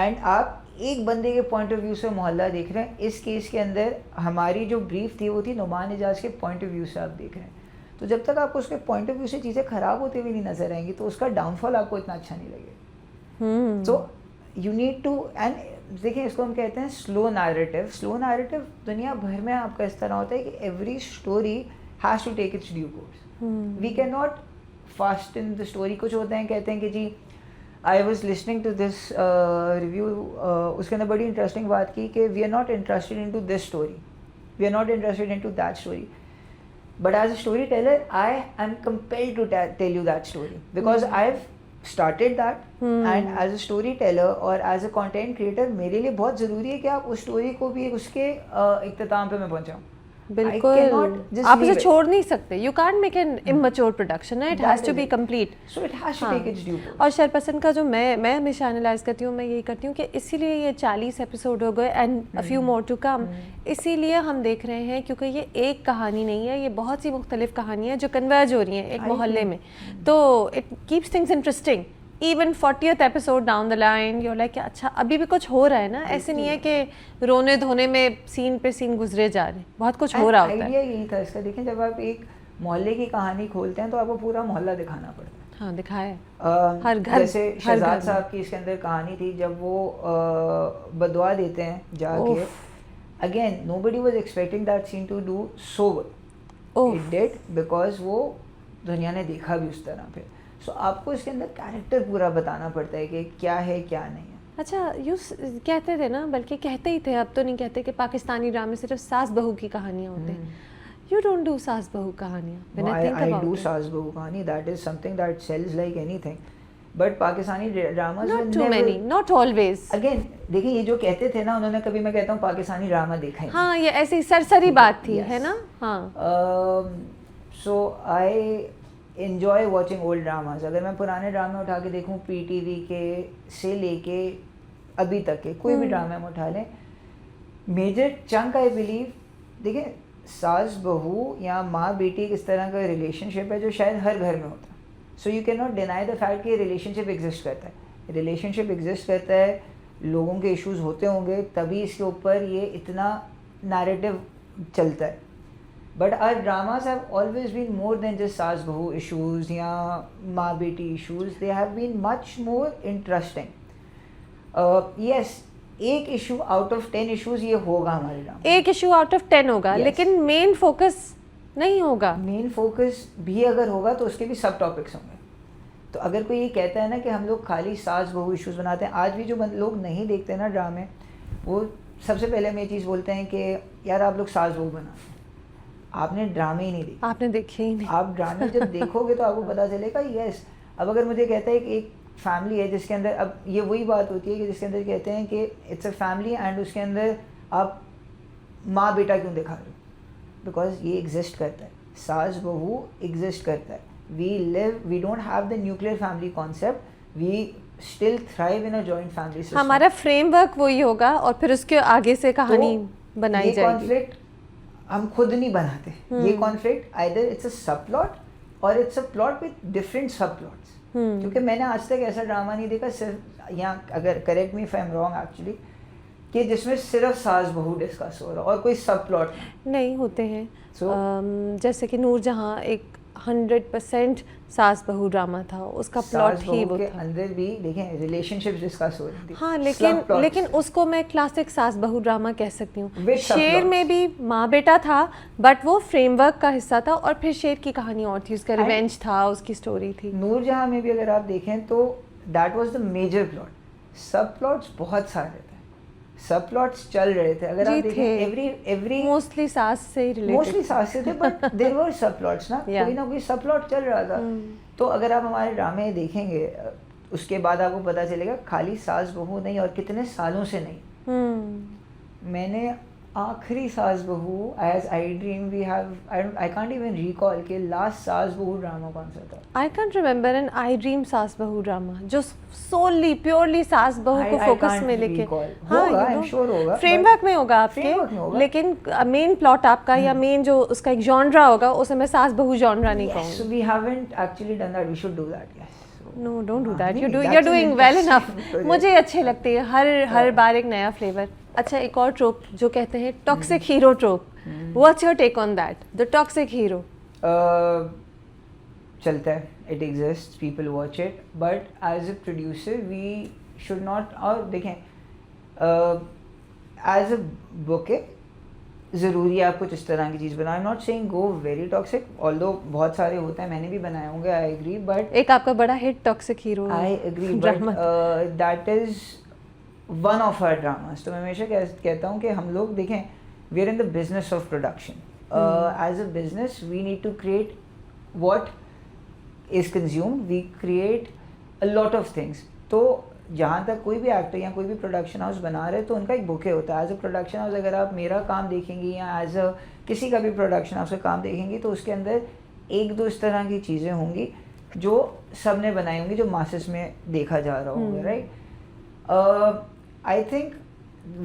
and आप एक बंदे के पॉइंट ऑफ व्यू से मोहल्ला देख रहे हैं. इस केस के अंदर हमारी जो ब्रीफ थी वो थी नुमान एजाज के पॉइंट ऑफ व्यू से आप देख रहे हैं. तो जब तक आपको उसके पॉइंट ऑफ व्यू से चीज़ें ख़राब होती हुई नहीं नजर आएंगी तो उसका डाउनफॉल आपको इतना अच्छा नहीं लगेगा. So you need to and देखिए इसको हम कहते हैं स्लो नैरेटिव. स्लो नैरेटिव दुनिया भर में आपका इस तरह होता है कि every story has to take its due course. We can not fast in the story. कुछ होते हैं कहते हैं कि जी I was listening to this review. उसके अंदर बड़ी इंटरेस्टिंग बात की कि we are not interested in to this story, we are not interested in to that story. But as a storyteller, I am compelled to tell you that story because I've started that. And as a storyteller और as a content creator, मेरे लिए बहुत ज़रूरी है कि आप उस स्टोरी को भी उसके इख्तिताम पे मैं पहुँचाऊँ. बिल्कुल. आप उसे छोड़ नहीं सकते. You can't make an immature production. It has to be complete. So it has to take its due course. और शरपसंद का जो मैं हमेशा एनालाइज करती हूँ, मैं यही करती हूँ कि इसीलिए ये 40 एपिसोड हो गए and a few more to come. इसीलिए हम देख रहे हैं क्योंकि ये एक कहानी नहीं है, ये बहुत सी मुख्तलिफ कहानियाँ जो कन्वर्ज हो रही हैं एक मोहल्ले में. तो it keeps things interesting. Even 40th episode down the line you're like अच्छा अभी भी कुछ हो रहा है ना. ऐसे नहीं है कि रोने धोने में सीन पे सीन गुजरे जा रहे हैं, बहुत कुछ हो रहा होता है. आइडिया यही था इसका. देखें जब आप एक मोहल्ले की कहानी खोलते हैं तो आपको पूरा मोहल्ला दिखाना पड़ता है. हाँ दिखाया है. हर घर जैसे शहजाद साहब की इसके अंदर कहानी थी जब वो बदुआ देते हैं जाके. Again nobody was expecting that scene to do so well. It did because वो दुनिया ने देखा भी उस तरह पे. सो आपको इसके अंदर कैरेक्टर पूरा बताना पड़ता है कि क्या है क्या नहीं है. अच्छा यू कहते थे ना, बल्कि कहते ही थे, अब तो नहीं कहते कि पाकिस्तानी ड्रामे सिर्फ सास बहू की कहानियाँ होती हैं. You don't do सास बहू कहानियाँ. No, I do सास बहू कहानी. That is something that sells like anything. But Pakistani dramas not too many, not always. Again देखिए ये जो कहते थे ना उन्होंने कभी मैं कहता हूँ पाकिस्तानी ड्रामा देखा ही. हाँ ये ऐसी सरसरी बात थी है ना. हाँ. So I enjoy watching old dramas. अगर मैं पुराने ड्रामे उठा के देखूँ PTV के से लेके अभी तक के कोई भी ड्रामे हम उठा लें, मेजर चंक आई बिलीव देखिए सास बहू या माँ बेटी इस तरह का रिलेशनशिप है जो शायद हर घर में होता है. So you can not deny the fact कि रिलेशनशिप एग्जिस्ट करता है. रिलेशनशिप एग्जिस्ट करता है, लोगों के इश्यूज होते होंगे तभी इसके ऊपर ये इतना नैरेटिव चलता है. But our dramas have always been more than just saas bahu issues या maa beti issues. They have been much more interesting. Yes एक इशू आउट ऑफ 10 इशूज़ ये होगा हमारे ड्रामा. एक इशू आउट ऑफ 10 होगा. yes. लेकिन मेन फोकस नहीं होगा. मेन फोकस भी अगर होगा तो उसके भी सब टॉपिक्स होंगे. तो अगर कोई ये कहता है ना कि हम लोग खाली सास बहू इशूज़ बनाते हैं, आज भी जो लोग नहीं देखते ना ड्रामे, वो सबसे पहले हम ये चीज़ बोलते हैं कि यार आप लोग सास बहू बनाते हैं, आपने ड्रामे ही नहीं देखे. आपने देखे ही नहीं. आप ड्रामे जब देखोगे तो आपको पता चलेगा. यस अब अगर मुझे कहता है कि एक फैमिली है जिसके अंदर, अब ये वही बात होती है कि जिसके अंदर कहते हैं कि इट्स अ फैमिली एंड उसके अंदर आप माँ बेटा क्यों दिखा रहे हो, बिकॉज ये एग्जिस्ट करता है. सास बहू एग्जिस्ट करता है. We don't have the nuclear family concept. We still thrive in a joint family system. हमारा फ्रेमवर्क वही होगा और फिर उसके आगे से कहानी बनाई जाएगी. कॉन्फ्लिक्ट हम खुद नहीं बनाते. ये कॉन्फ्लिक्ट आइदर इट्स अ सब प्लॉट और it's a plot with different सब प्लॉट्स, क्योंकि मैंने आज तक ऐसा ड्रामा नहीं देखा सिर्फ यहाँ, अगर correct me if I am wrong actually, कि जिसमें सिर्फ सास बहू डिस्कस हो रहा और कोई सब प्लॉट नहीं होते हैं। So- जैसे कि नूरजहां एक 100% सास बहू ड्रामा था, उसका प्लॉट ही वो के था। अंदर भी देखें रिलेशनशिप्स डिस्कस हो रही थी। हाँ, Subplots लेकिन थे। उसको मैं क्लासिक सास बहू ड्रामा कह सकती हूँ। With शेर subplots. में भी माँ बेटा था, बट वो फ्रेमवर्क का हिस्सा था, और फिर शेर की कहानी और थी, उसका And- रिवेंज था, उसकी स्टोरी थी। नूरजहां में भी अगर आप देखें तो that was the major plot. Subplots बहुत सारे थे, सब प्लॉट्स चल रहे थे। अगर जी आप देखें थे। एवरी मोस्टली सास से रिलेटेड। मोस्टली सास से थे, बट देयर वर सब प्लॉट्स ना, Yeah. कोई ना कोई सब प्लॉट चल रहा था। तो अगर आप हमारे ड्रामे देखेंगे उसके बाद आपको पता चलेगा खाली सास बहू नहीं, और कितने सालों से नहीं। मैंने आखिरी सास बहू as I dream we have, I can't even recall के लास्ट सास बहू ड्रामा कौन सा था। I can't remember an iDream saas बहू ड्रामा जो सोली प्योरली सास बहू को I फोकस can't में लेके। recall. होगा, I'm sure होगा, फ्रेमवर्क but- में होगा framework में आपके, होगा। लेकिन मेन प्लॉट आपका या मेन जो उसका एक जॉनरा होगा उसे मैं सास बहू जॉनरा नहीं Yes, कहूँगी। we haven't actually done that. We should do that. Yes. So- no don't do that, नहीं, you that's are an doing well interesting enough. project. मुझे अच्छे लगते हैं हर बार एक नया फ्लेवर। अच्छा, एक और ट्रोप जो कहते हैं toxic hero trope, what's your take on that, the toxic hero? चलता है, it exists, people watch it, but as a producer we should not, और देखें as a bouquet ज़रूरी है आप कुछ इस तरह की चीज़ बनाओ। I am not saying go very toxic, although बहुत सारे होते हैं, मैंने भी बनाए होंगे, आई एग्री, बट एक आपका बड़ा hit toxic hero I agree, but that is one of our dramas. तो मैं हमेशा कहता हूँ कि हम लोग देखें, we are in the business of production. As a business we need to create what is consumed, we create a lot of things. तो जहाँ तक कोई भी एक्टर या कोई भी प्रोडक्शन हाउस बना रहे तो उनका एक बुके होता है। एज अ प्रोडक्शन हाउस अगर आप मेरा काम देखेंगी या एज अ किसी का भी प्रोडक्शन हाउस का काम देखेंगी तो उसके अंदर एक दो इस तरह की चीज़ें होंगी जो सब ने बनाई होंगी, जो मासेस में देखा जा रहा होगा, right. I think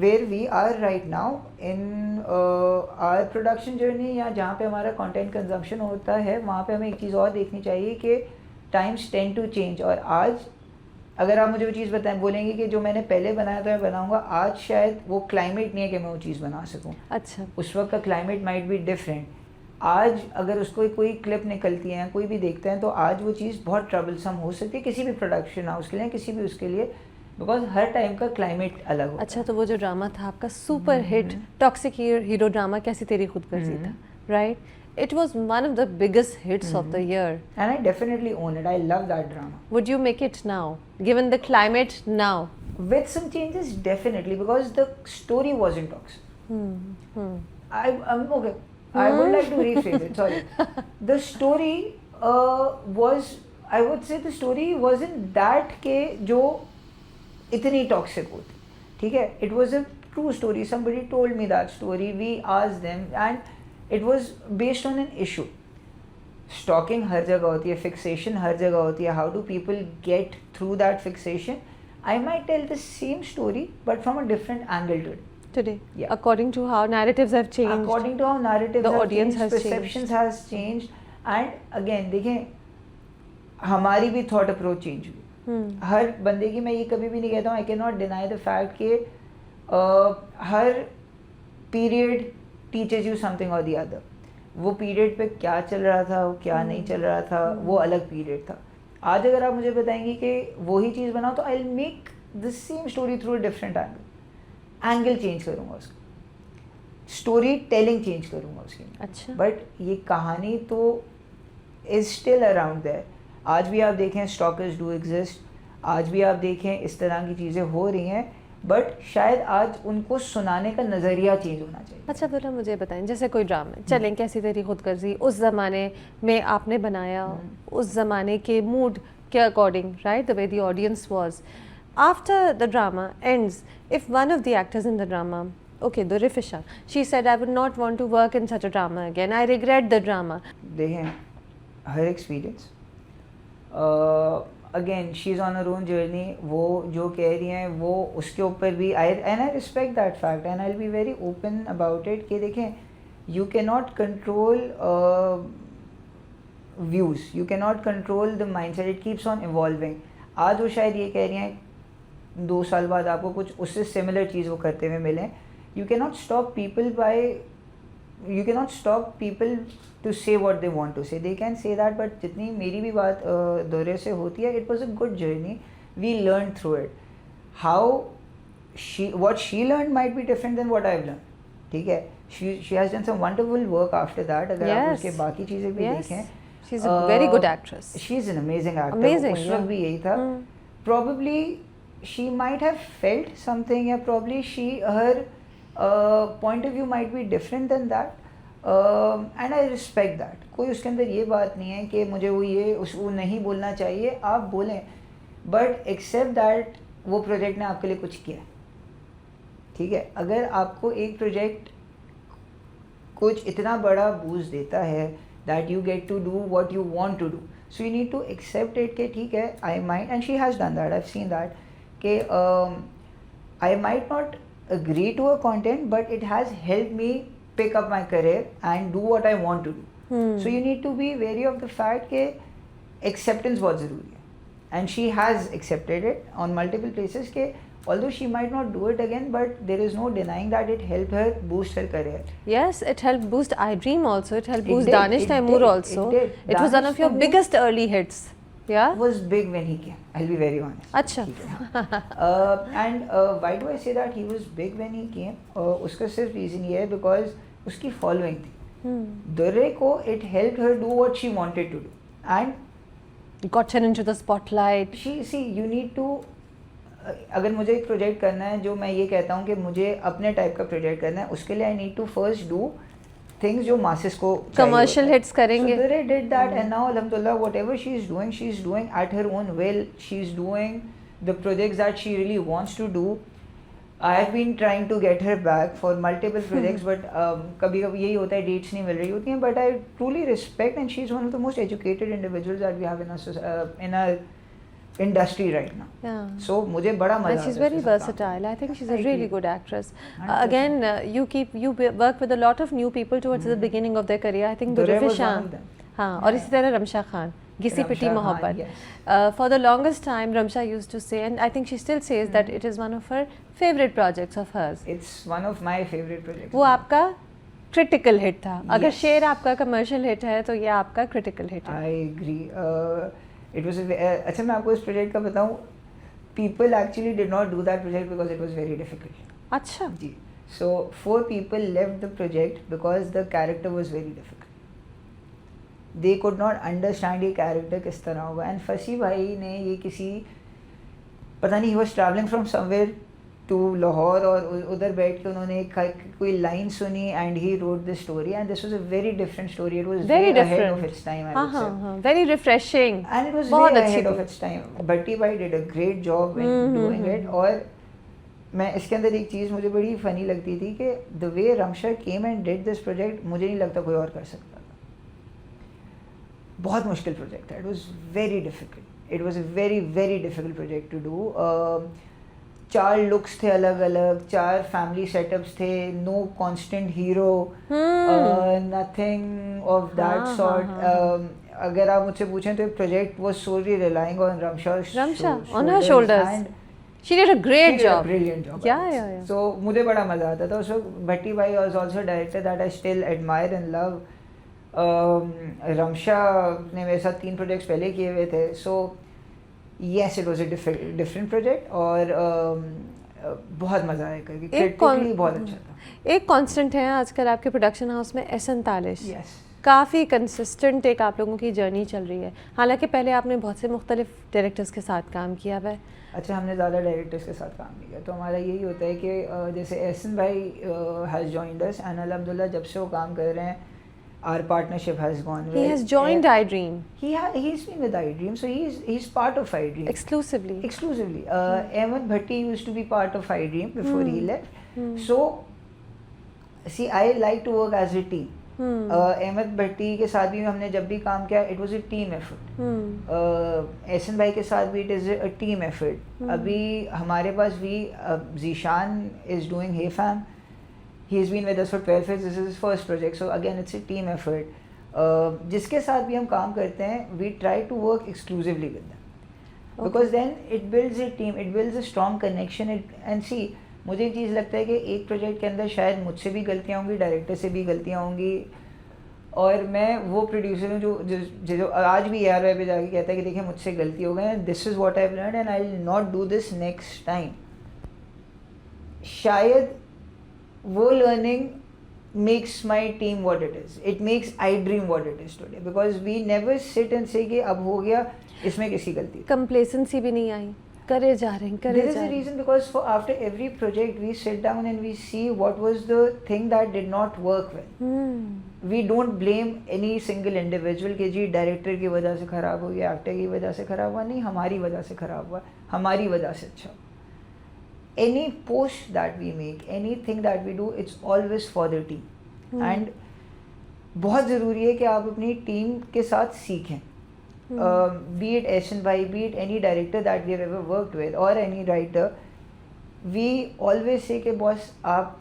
where we are right now in our production journey या जहाँ पे हमारा content consumption होता है, वहाँ पे हमें एक चीज़ और देखनी चाहिए कि times tend to change। और आज अगर आप मुझे वो चीज़ बताएं, बोलेंगे कि जो मैंने पहले बनाया था मैं बनाऊँगा, आज शायद वो क्लाइमेट नहीं है कि मैं वो चीज़ बना सकूँ। अच्छा, उस वक्त का क्लाइमेट माइट बी डिफरेंट। आज अगर उसको कोई क्लिप निकलती है, कोई भी देखते हैं, तो आज वो चीज़ बहुत ट्रबलसम हो सकती है किसी भी प्रोडक्शन हाउस के लिए, किसी भी उसके लिए, बिकॉज हर टाइम का क्लाइमेट अलग होता है। अच्छा, तो वो जो ड्रामा था आपका super hit toxic hero drama, कैसी तेरी खुदगर्जी था, right? It was one of the biggest hits of the year, and I definitely own it, I love that drama. Would you make it now given the climate now? With some changes, definitely, because the story wasn't toxic. I'm okay. I would like to rephrase it. Sorry. The story was, I would say, the story wasn't that के जो इतनी toxic होती, ठीक है? It was a true story. Somebody told me that story. We asked them, and it was based on an issue. Stalking हर जगह होती है, fixation हर जगह होती है. How do people get through that fixation? I might tell the same story, but from a different angle to it. Today, Yeah. according to how narratives have changed, According to how narratives The have audience changed, has perceptions has changed, and again देखें हमारी भी thought approach change हुई। हर बंदे की, मैं ये कभी भी नहीं कहता हूँ, I cannot deny the fact कि हर period teaches you something or the other। वो period पे क्या चल रहा था, वो क्या नहीं चल रहा था, वो अलग period था। आज अगर आप मुझे बताएंगे कि वही चीज़ बनाओ, तो I will make the same story through a different angle change करूँगा उसका, स्टोरी टेलिंग चेंज करूँगा उसकी। अच्छा, बट ये कहानी तो इज स्टिल अराउंड देयर। आज भी आप देखें स्टॉकर्स डू एग्जिस्ट, आज भी आप देखें इस तरह की चीज़ें हो रही हैं, बट शायद आज उनको सुनाने का नज़रिया चेंज होना चाहिए। अच्छा बोला, मुझे बताएं, जैसे कोई ड्रामा चलें, कैसी तेरी खुदगर्जी उस ज़माने में आपने बनाया, उस ज़माने के मूड के according, right, the way the audience was. After the drama ends, if one of the actors in the drama, okay, Durifisha, she said, I would not want to work in such a drama again, I regret the drama. देखें हर experience, again she is on her own journey, वो जो कह रही हैं वो उसके ऊपर भी I respect that fact and I will be very open about it कि देखें you can not control views, you cannot control the mindset, it keeps on evolving. आज वो शायद ये कह रही हैं 2 साल बाद आपको कुछ उससे सिमिलर चीज़ वो करते हुए मिलें. You cannot stop people to say what they want to say. They can say that, but जितनी मेरी भी बात दौरे से होती है, it was a good journey. We learned through it. What she learned might be different than what I've learned. ठीक है. She has done some wonderful work after that. अगर आप उसके बाकी चीज़ें भी देखें. She's a very good actress. She's an amazing actor. Amazing. उस वक्त भी यही था. Probably she might have felt something, या probably her point of view might be different than that. And I respect that. कोई उसके अंदर ये बात नहीं है कि मुझे वो नहीं बोलना चाहिए. आप बोलें, but accept that वो प्रोजेक्ट ने आपके लिए कुछ किया. ठीक है. अगर आपको एक प्रोजेक्ट कुछ इतना बड़ा बूस्ट देता है that you get to do what you want to do, so you need to accept it कि ठीक है, I might, and she has done that, I've seen that, कि I might not agree to a content, but it has helped me pick up my career and do what I want to do. So you need to be wary of the fact कि acceptance बहुत ज़रूरी है, and she has accepted it on multiple places कि although she might not do it again, but there is no denying that it helped her boost her career. Yes, it helped boost I Dream also. It helped It boost did, Danish it Taimur did, also. it did. It was one of your Danish biggest early hits. Yeah. Was big when he came. I'll be very honest. अच्छा. And why do I say that he was big when he came? उसका सिर्फ reason ये है because उसकी following थी. दुर्रे को it helped her do what she wanted to do, and got her into the spotlight. You need to. अगर मुझे एक प्रोजेक्ट करना है, जो मैं ये कहता हूँ कि मुझे अपने टाइप का प्रोजेक्ट करना है, उसके लिए I need to first do things जो मासेस को कमर्शियल हिट्स करेंगे. So Dure did that, and now alhamdulillah whatever she is doing at her own will. She is doing the projects that she really wants to do. I have been trying to get her back for multiple projects, but कभी कभी यही होता है, डेट्स नहीं मिल रही होती हैं. But I truly respect, and she is one of the most educated individuals that we have in our industry right now. Yeah. So मुझे बड़ा मजा आता है. But she's very versatile. I think she's a really good actress. Again, you work with a lot of new people towards the beginning of their career. I think Dure Durraish was one Sham. of them. हाँ, और इसी तरह रमशा खान, घिसी पिटी मोहब्बत. For the longest time, Ramsha used to say, and I think she still says, that it is one of her favorite projects of hers. It's one of my favorite projects. वो आपका critical hit था. अगर शेर आपका commercial hit है, तो ये आपका critical hit है. I agree. It was अच्छा, मैं आपको इस प्रोजेक्ट का बताऊँ. People actually did not do that project because it was very difficult. अच्छा. जी. So 4 people left the project because the character was very difficult. They could not understand ये character किस तरह होगा. And फसी भाई ने ये किसी, पता नहीं, he was traveling from somewhere to Lahore, और उधर बैठ के उन्होंने कोई लाइन सुनी, and he wrote this story, and this was a very different story. It was very ahead of its time, I would say. Very refreshing. And it was बहुत way अच्छी ahead of its time. Bhatti bhai did a great job in doing it. और मैं इसके अंदर एक चीज़ मुझे बड़ी फनी लगती थी कि the way Ramsha came and did this project, मुझे नहीं लगता कोई और कर सकता था. बहुत मुश्किल प्रोजेक्ट था. It was very difficult. It was a very very difficult project to do. 4 looks थे अलग अलग, 4 फैमिली सेटअप्स थे, no constant hero, nothing of that sort. अगर आप मुझसे पूछें तो project was solely relying on Ramsha on her shoulders, and she did a great job. Brilliant job. Yeah. So मुझे बड़ा मज़ा आता था. So भट्टी भाई was also a director that I still admire and love. Ramsha ने मेरे साथ 3 प्रोजेक्ट्स पहले किए हुए थे. So yes, it was a different project, और बहुत मज़ा आया करके. क्रिटिकली बहुत अच्छा था. एक कांस्टेंट है आजकल आपके प्रोडक्शन हाउस में, S39. Yes. काफ़ी कंसिस्टेंट एक आप लोगों की जर्नी चल रही है. हालांकि पहले आपने बहुत से मुख्तलिफ डायरेक्टर्स के साथ काम किया है. अच्छा, हमने ज़्यादा डायरेक्टर्स के साथ काम नहीं किया. तो हमारा यही होता है कि जैसे एहसन भाई हैज़ जॉइंड अस, एंड अल्हम्दुलिल्लाह जब से वो काम कर रहे हैं, our partnership has gone well. He has joined iDream. He's been with iDream, so he's part of iDream. Exclusively. Ahmed Bhatti used to be part of iDream before he left. So, see, I like to work as a team. Ahmed Bhatti के साथ भी हमने जब भी काम किया, it was a team effort. Ehsan भाई के साथ भी it is a team effort. अभी हमारे पास भी Zishan is doing Hey Fam. He's been with us for 12 years. This is his first project, so again it's a team effort. जिसके साथ भी हम काम करते हैं we try to work exclusively with them because then it builds a team, it builds a strong connection and see मुझे एक चीज़ लगता है कि एक प्रोजेक्ट के अंदर शायद मुझसे भी गलतियाँ होंगी, डायरेक्टर से भी गलतियाँ होंगी, और मैं वो प्रोड्यूसर हूँ जो आज भी AR पे जाके कहता है कि देखिए मुझसे गलती हो गई, this is what I have learned and I will not do this next time. शायद वो learning makes my team what it is. It makes iDream what it is today because we never sit and say कि अब हो गया, इसमें किसकी गलती है. Complacency भी नहीं आई, करे जा रहे हैं, करे जा रहे हैं. There is a reason because for after every project we sit down and we see what was the thing that did not work well. We don't blame any single individual कि जी डायरेक्टर की वजह से ख़राब हो गया, एक्टर की वजह से ख़राब हुआ, नहीं हमारी वजह से ख़राब हुआ, हमारी वजह से अच्छा. Any post that we make, anything that we do, it's always for the team. And बहुत ज़रूरी है कि आप अपनी टीम के साथ सीखें. Be it Eshan bhai, be it any director that we have ever worked with or any writer, we always say कि बॉस आप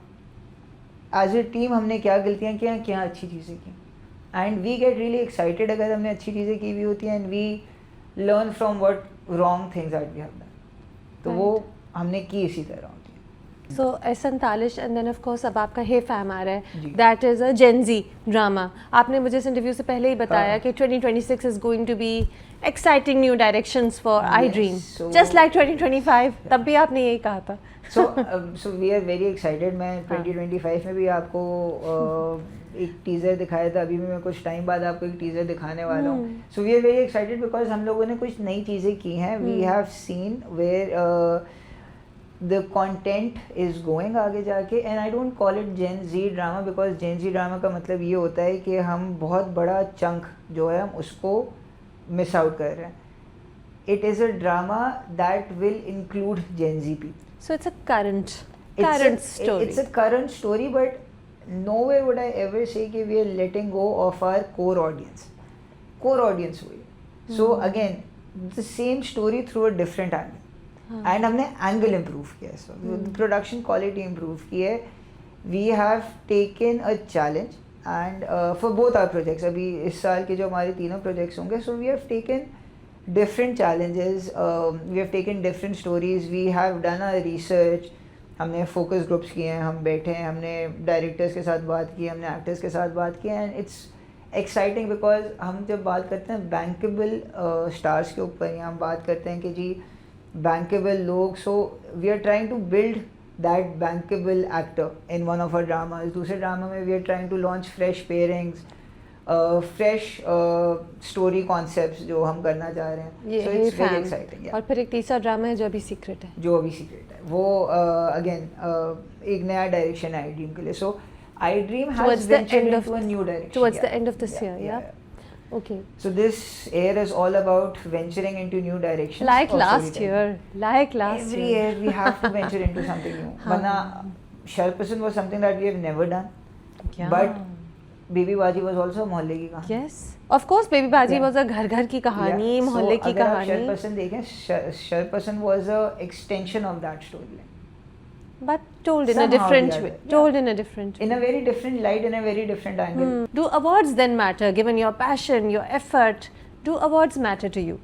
एज ए टीम हमने क्या गलतियाँ की हैं, क्या अच्छी चीज़ें की, and we get really excited अगर हमने अच्छी चीज़ें की हुई होती हैं and we learn from what wrong things that we have done. तो वो हमने की इसी तरह होती है. So S47 and then of course अब आपका हे फैम आ रहा जी. है, that is a Gen Z drama. आपने मुझे इस इंटरव्यू से पहले ही बताया हाँ. कि 2026 is going to be exciting new directions for iDream, so- just like 2025. तब भी आपने यही कहा था. So we are very excited. मैं 2025 में भी आपको एक टीज़र दिखाया था, अभी भी मैं कुछ टाइम बाद आपको एक टीज़र दिखाने वाला हूँ. So we are very excited because हम लोगों ने कुछ नई चीज़ें की हैं. We have seen where the content is going आगे जाके, and I don't call it Gen Z drama because Gen Z drama का मतलब ये होता है कि हम बहुत बड़ा चंक जो है हम उसको मिस आउट कर रहे हैं. It is a drama that will include Gen Z people. So it's a current story. It's a current story, but nowhere would I ever say कि we are letting go of our core audience. Core audience हुई. So again, the same story through a different angle. And हमने एंगल इम्प्रूव किया है, सो प्रोडक्शन क्वालिटी इम्प्रूव की है. We have taken a challenge and for both our projects. अभी इस साल के जो हमारे तीनों प्रोजेक्ट्स होंगे, so we have taken different challenges, we have taken different stories, we have done a research. हमने फोकस ग्रुप्स किए हैं, हम बैठे हैं, हमने डायरेक्टर्स के साथ बात की, हमने एक्टर्स के साथ बात की, एंड इट्स एक्साइटिंग बिकॉज हम जब बात करते हैं बैंकेबल स्टार्स के ऊपर, या हम बात करते हैं कि जी bankable लोग, so we are trying to build that bankable actor in one of our dramas. दूसरे ड्रामा में we are trying to launch fresh pairings, fresh story concepts जो हम करना चाह रहे हैं. So it's very exciting. और फिर एक तीसरा ड्रामा है जो अभी सीक्रेट है. जो अभी सीक्रेट है वो again एक नया डायरेक्शन है iDream के लिए. So iDream has ventured into a new direction. Towards the end of this year, yeah. Okay. So this year is all about venturing into new directions. Like of last storytelling. year. Every year we have to venture into something new. Vana Sharpson was something that we have never done. Yeah. But Baby Baji was also मोहल्ले की कहानी. Yes. Of course, Baby Baji was a घर की कहानी, मोहल्ले की कहानी. अगर आप Sharpson देखें, Sharpson was a extension of that storyline. But told in a Somehow different the other, way. yeah. Told in a different way. In a very different light, in a very different angle. Do awards then matter, given your passion, your effort? Do awards matter to you?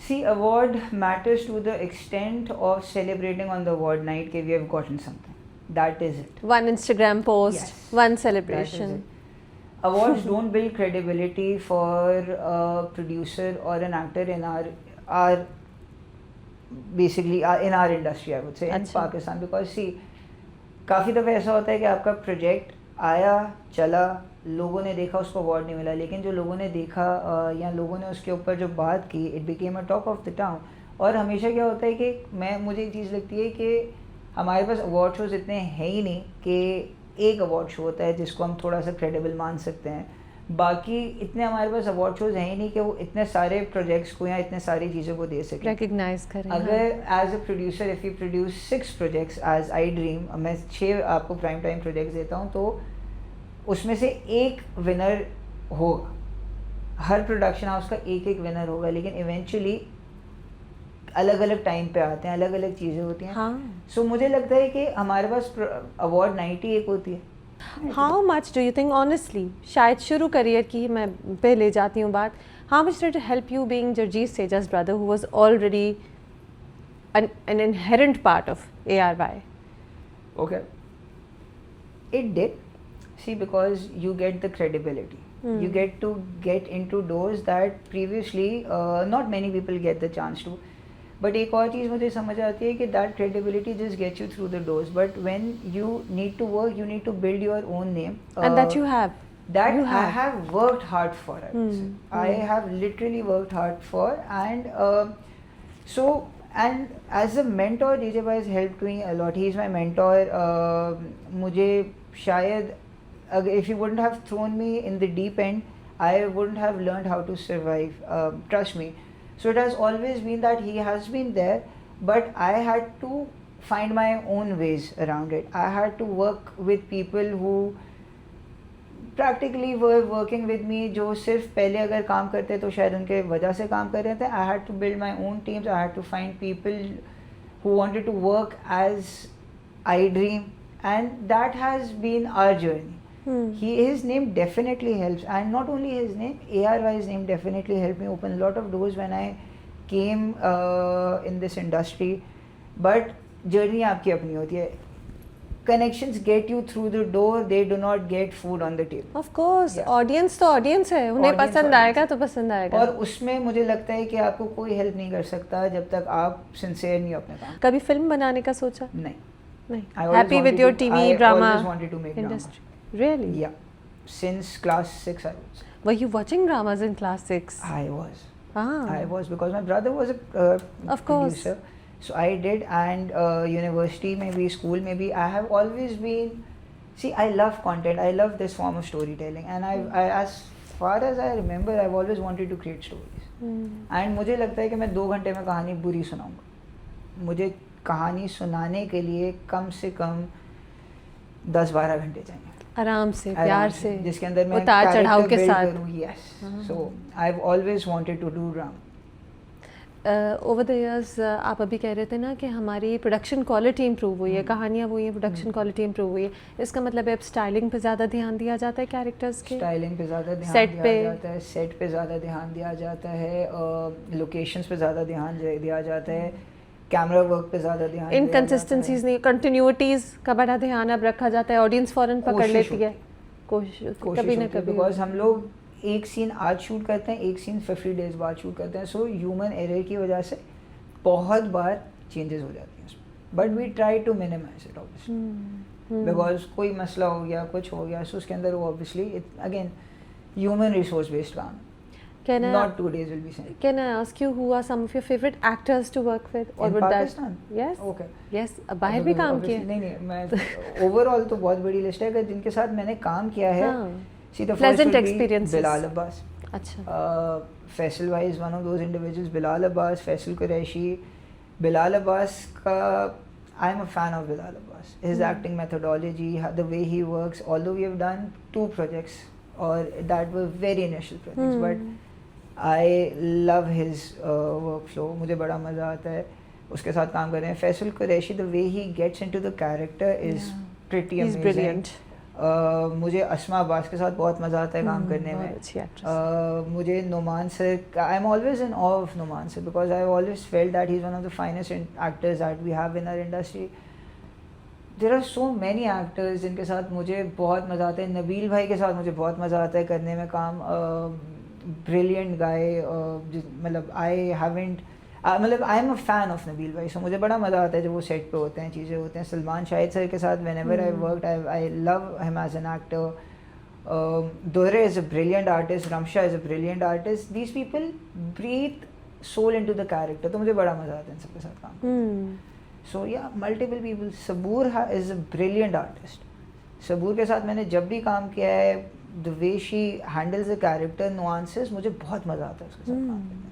See, award matters to the extent of celebrating on the award night that we have gotten something. That is it. One Instagram post, Yes. one That celebration. is it. Awards don't build credibility for a producer or an actor in our basically in our industry, I would say, in अच्छा. Pakistan, because see, काफ़ी दफ़ा ऐसा होता है कि आपका प्रोजेक्ट आया चला, लोगों ने देखा, उसको अवार्ड नहीं मिला, लेकिन जो लोगों ने देखा या लोगों ने उसके ऊपर जो बात की, it became a talk of the town. और हमेशा क्या होता है कि मुझे एक चीज़ लगती है कि हमारे पास अवार्ड शोज़ इतने हैं ही नहीं कि एक अवार्ड शो होता है जिसको हम थोड़ा सा क्रेडिबल मान सकते हैं. बाकी इतने हमारे पास अवार्ड शोज़ हैं ही नहीं कि वो इतने सारे प्रोजेक्ट्स को या इतने सारी चीज़ों को दे सकें. Recognize करें. अगर as a producer if you produce 6 projects as iDream, मैं 6 आपको प्राइम टाइम प्रोजेक्ट्स देता हूँ, तो उसमें से एक विनर होगा. हर प्रोडक्शन हाउस का एक विनर होगा, लेकिन इवेंचुअली अलग अलग टाइम पे आते हैं, अलग अलग चीज़ें होती हैं. हाँ. सो मुझे लगता है कि हमारे पास अवार्ड नाइट ही एक होती है, how much do you think honestly, शायद शुरू करियर की मैं पे ले जाती हूँ बात, how much did it help you being Jagjit सेजा's brother who was already an inherent part of ARY? Okay. It did. See, because you get the credibility. You get to get into doors that previously not many people get the chance to. But एक और चीज़ मुझे समझ आती है कि that credibility just gets you through the doors. But when you need to work, you need to build your own name. And that you have. That You I have worked hard for. I would say. I have literally worked hard for, and so and as a mentor, DJ Bhai has helped me a lot. He is my mentor. मुझे शायद if you wouldn't have thrown me in the deep end, I wouldn't have learned how to survive. Trust me. So it has always been that he has been there, but I had to find my own ways around it. I had to work with people who practically were working with me, जो सिर्फ पहले अगर काम करते तो शायद उनके वजह से काम कर रहे थे. I had to build my own teams. I had to find people who wanted to work as I dream, and that has been our journey. His name definitely helps, and not only his name, ARY's name definitely helped me open a lot of doors when I came in this industry. But journey आपकी अपनी होती है. Connections get you through the door. They do not get food on the table. Of course, Yeah. audience तो audience है, उन्हें Audience पसंद audience आएगा है. तो पसंद आएगा. और उसमें मुझे लगता है कि आपको कोई हेल्प नहीं कर सकता जब तक आप सिंसियर नहीं हो अपने काम. कभी फिल्म बनाने का सोचा? नहीं. नहीं. I always Happy with wanted your to- TV I drama always wanted to make industry. Really? Yeah. Since class 6 I was. Were you watching dramas in class 6? I was. Ah. I was because my brother was a Of course. producer. So I did, and university maybe, school maybe, I have always been, see, I love content, I love this form of storytelling, and I as far as I remember, I've always wanted to create stories. And मुझे लगता है कि मैं 2 घंटे में कहानी बुरी सुनाऊंगा. मुझे कहानी सुनाने के लिए कम से कम 10-12 घंटे चाहिए. आराम से, प्यार से, जिसके अंदर मैं उतार चढ़ाव के साथ. Yes. So I've always wanted to do drama. Over the years आप अभी कह रहे थे ना कि हमारी प्रोडक्शन क्वालिटी इंप्रूव हुई है, कहानियाँ हुई हैं, प्रोडक्शन क्वालिटी इंप्रूव हुई है. इसका मतलब है अब स्टाइलिंग पे ज़्यादा ध्यान दिया जाता है कैरेक्टर्स के? स्टाइलिंग पे ज़्यादा ध्यान Set दिया पे? जाता है, सेट पे ज़्यादा ध्यान दिया जाता है, लोकेशंस पे ज़्यादा ध्यान दिया जाता है, कैमरा वर्क पे ज़्यादा ध्यान दिया जाता है. इनकन्सिस्टेंसीज नहीं, कंटिन्यूटीज़ का बड़ा ध्यान अब रखा जाता है, ऑडियंस फ़ौरन पकड़ कोशिश लेती है. कोशिश कभी ना कभी. बिकॉज हम लोग एक सीन आज शूट करते हैं, एक सीन 50 डेज बाद शूट करते हैं. सो ह्यूमन एरर की वजह से बहुत बार चेंजेस हो जाती हैं उसमें. But we try to minimise it obviously, because कोई मसला हो गया, कुछ हो गया, सो उसके अंदर वो obviously again human resource based काम. Not 2 days will be same. Can I ask you who are some of your favorite actors to work with? Or In would Pakistan? That, yes. Okay. Yes. बाहर भी काम किया. नहीं मैं ओवरऑल तो बहुत बड़ी लिस्ट है. अगर जिनके साथ मैंने काम किया है, see the first Pleasant will be experiences. Bilal Abbas. अच्छा. Faisal Bhai is one of those individuals. Bilal Abbas, Faisal Qureshi. Bilal Abbas ka, I'm a fan of Bilal Abbas. His acting methodology, the way he works. Although we have done 2 projects, or that were very initial projects, but I love his workflow. मुझे बड़ा मज़ा आता है उसके साथ काम कर रहे हैं. Faisal Qureshi, the way he gets into the character is pretty He's amazing. brilliant. मुझे अस्मा अब्बास के साथ बहुत मज़ा आता है काम करने में. बहुत अच्छी actress. मुझे Numan sir, I'm always in awe of Numan sir because I've always felt that he's one of the finest actors that we have in our industry. There are so many actors जिनके साथ मुझे बहुत मज़ा आता है. नबील भाई के साथ मुझे बहुत मज़ा आता है करने में काम. Brilliant guy. मतलब I am a fan of Nabeel भाई. सो मुझे बड़ा मज़ा आता है जब वो सेट पे होते हैं, चीज़ें होते हैं. सलमान शाहिद सर के साथ whenever I worked, I love him as an actor. Dohre is a brilliant artist. Ramsha is a brilliant artist. These people breathe soul into the character. तो मुझे बड़ा मज़ा आता है इन सबके साथ काम. So yeah, multiple people. Saboor is a brilliant artist. सबूर के साथ मैंने जब भी काम किया है, the way she handles the character nuances, मुझे बहुत मज़ा आता है उसके साथ काम करने में.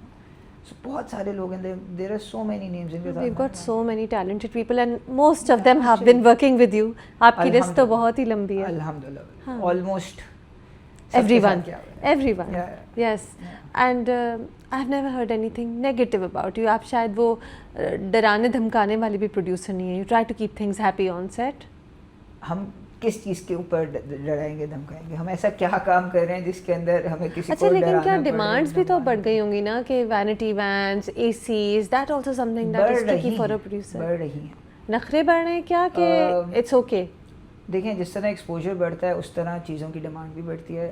So बहुत सारे लोग हैं, there are so many names जिनके साथ. We've got so many talented people and most of them have been working with you. आपकी लिस्ट तो बहुत ही लंबी है. अल्हम्दुलिल्लाह. Almost. Everyone. Everyone. Yeah. Yes. And I've never heard anything negative about you. आप शायद वो डराने धमकाने वाले भी प्रोड्यूसर नहीं है. You try to keep things happy on set. हम किस चीज़ के ऊपर डराएंगे धमकाएंगे, हम ऐसा क्या काम कर रहे हैं जिसके अंदर हमें किसी अच्छा को लेकिन डराना क्या पड़े, डिमांड्स भी तो धमकाना बढ़ गई होंगी ना कि vanity vans, ACs, that also something that is tricky for a producer. बढ़ रही हैं। नखरे बढ़ रहे हैं क्या कि इट्स ओके? देखें, जिस तरह एक्सपोजर बढ़ता है उस तरह चीज़ों की डिमांड भी बढ़ती है,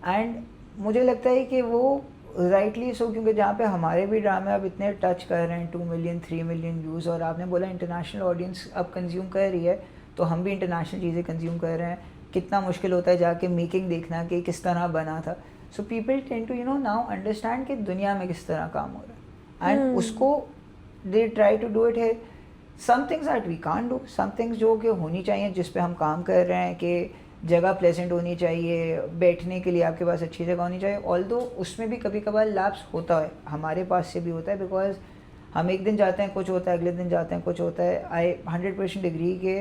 एंड मुझे लगता है कि वो राइटली सो, क्योंकि जहाँ पे हमारे भी ड्रामे अब इतने टच कर रहे हैं 2 मिलियन 3 मिलियन व्यूज़, और आपने बोला इंटरनेशनल ऑडियंस अब कंज्यूम कर रही है, तो हम भी इंटरनेशनल चीज़ें कंज्यूम कर रहे हैं। कितना मुश्किल होता है जाके मेकिंग देखना कि किस तरह बना था। So people tend to now understand कि दुनिया में किस तरह काम हो रहा है, एंड उसको they try to do it है। Some things that we can't do, some things जो कि होनी चाहिए, जिस पे हम काम कर रहे हैं कि जगह प्लेजेंट होनी चाहिए, बैठने के लिए आपके पास अच्छी जगह होनी चाहिए। ऑल्दो उसमें भी कभी कभार लैप्स होता है, हमारे पास से भी होता है, बिकॉज हम एक दिन जाते हैं कुछ होता है, अगले दिन जाते हैं कुछ होता है। आई 100% एग्री कि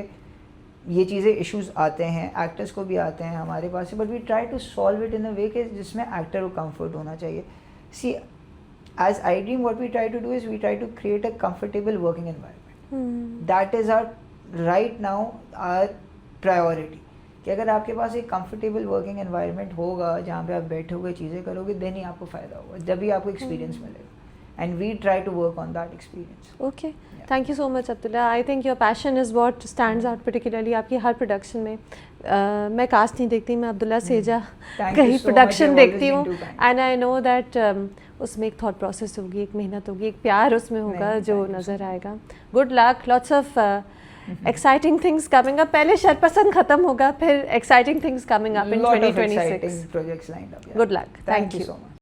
ये चीज़ें इश्यूज आते हैं, एक्टर्स को भी आते हैं हमारे पास से, but we try to solve it in a way कि जिसमें एक्टर को कंफर्ट होना चाहिए। See as I dream what we try to do is we try to create a comfortable working environment. That is our right now our priority, कि अगर आपके पास एक कंफर्टेबल वर्किंग एनवायरनमेंट होगा जहाँ पे आप बैठे हुए चीज़ें करोगे, देन ही आपको फ़ायदा होगा, जब भी आपको एक्सपीरियंस मिलेगा। And we try to work on that experience. Okay, thank you so much Abdullah. I think your passion is what stands out particularly आपकी हर प्रोडक्शन में। मैं कास्ट नहीं देखती, मैं अब्दुल्ला सेजा कहीं प्रोडक्शन देखती हूँ, एंड आई नो दैट उसमें एक थॉट प्रोसेस होगी, एक मेहनत होगी, एक प्यार उसमें होगा जो नज़र आएगा। Good luck, lots of exciting things coming up. पहले शरपसंद खत्म होगा, फिर exciting things coming up in 2026. Projects lined up. Yeah. Good luck. Thank you so much.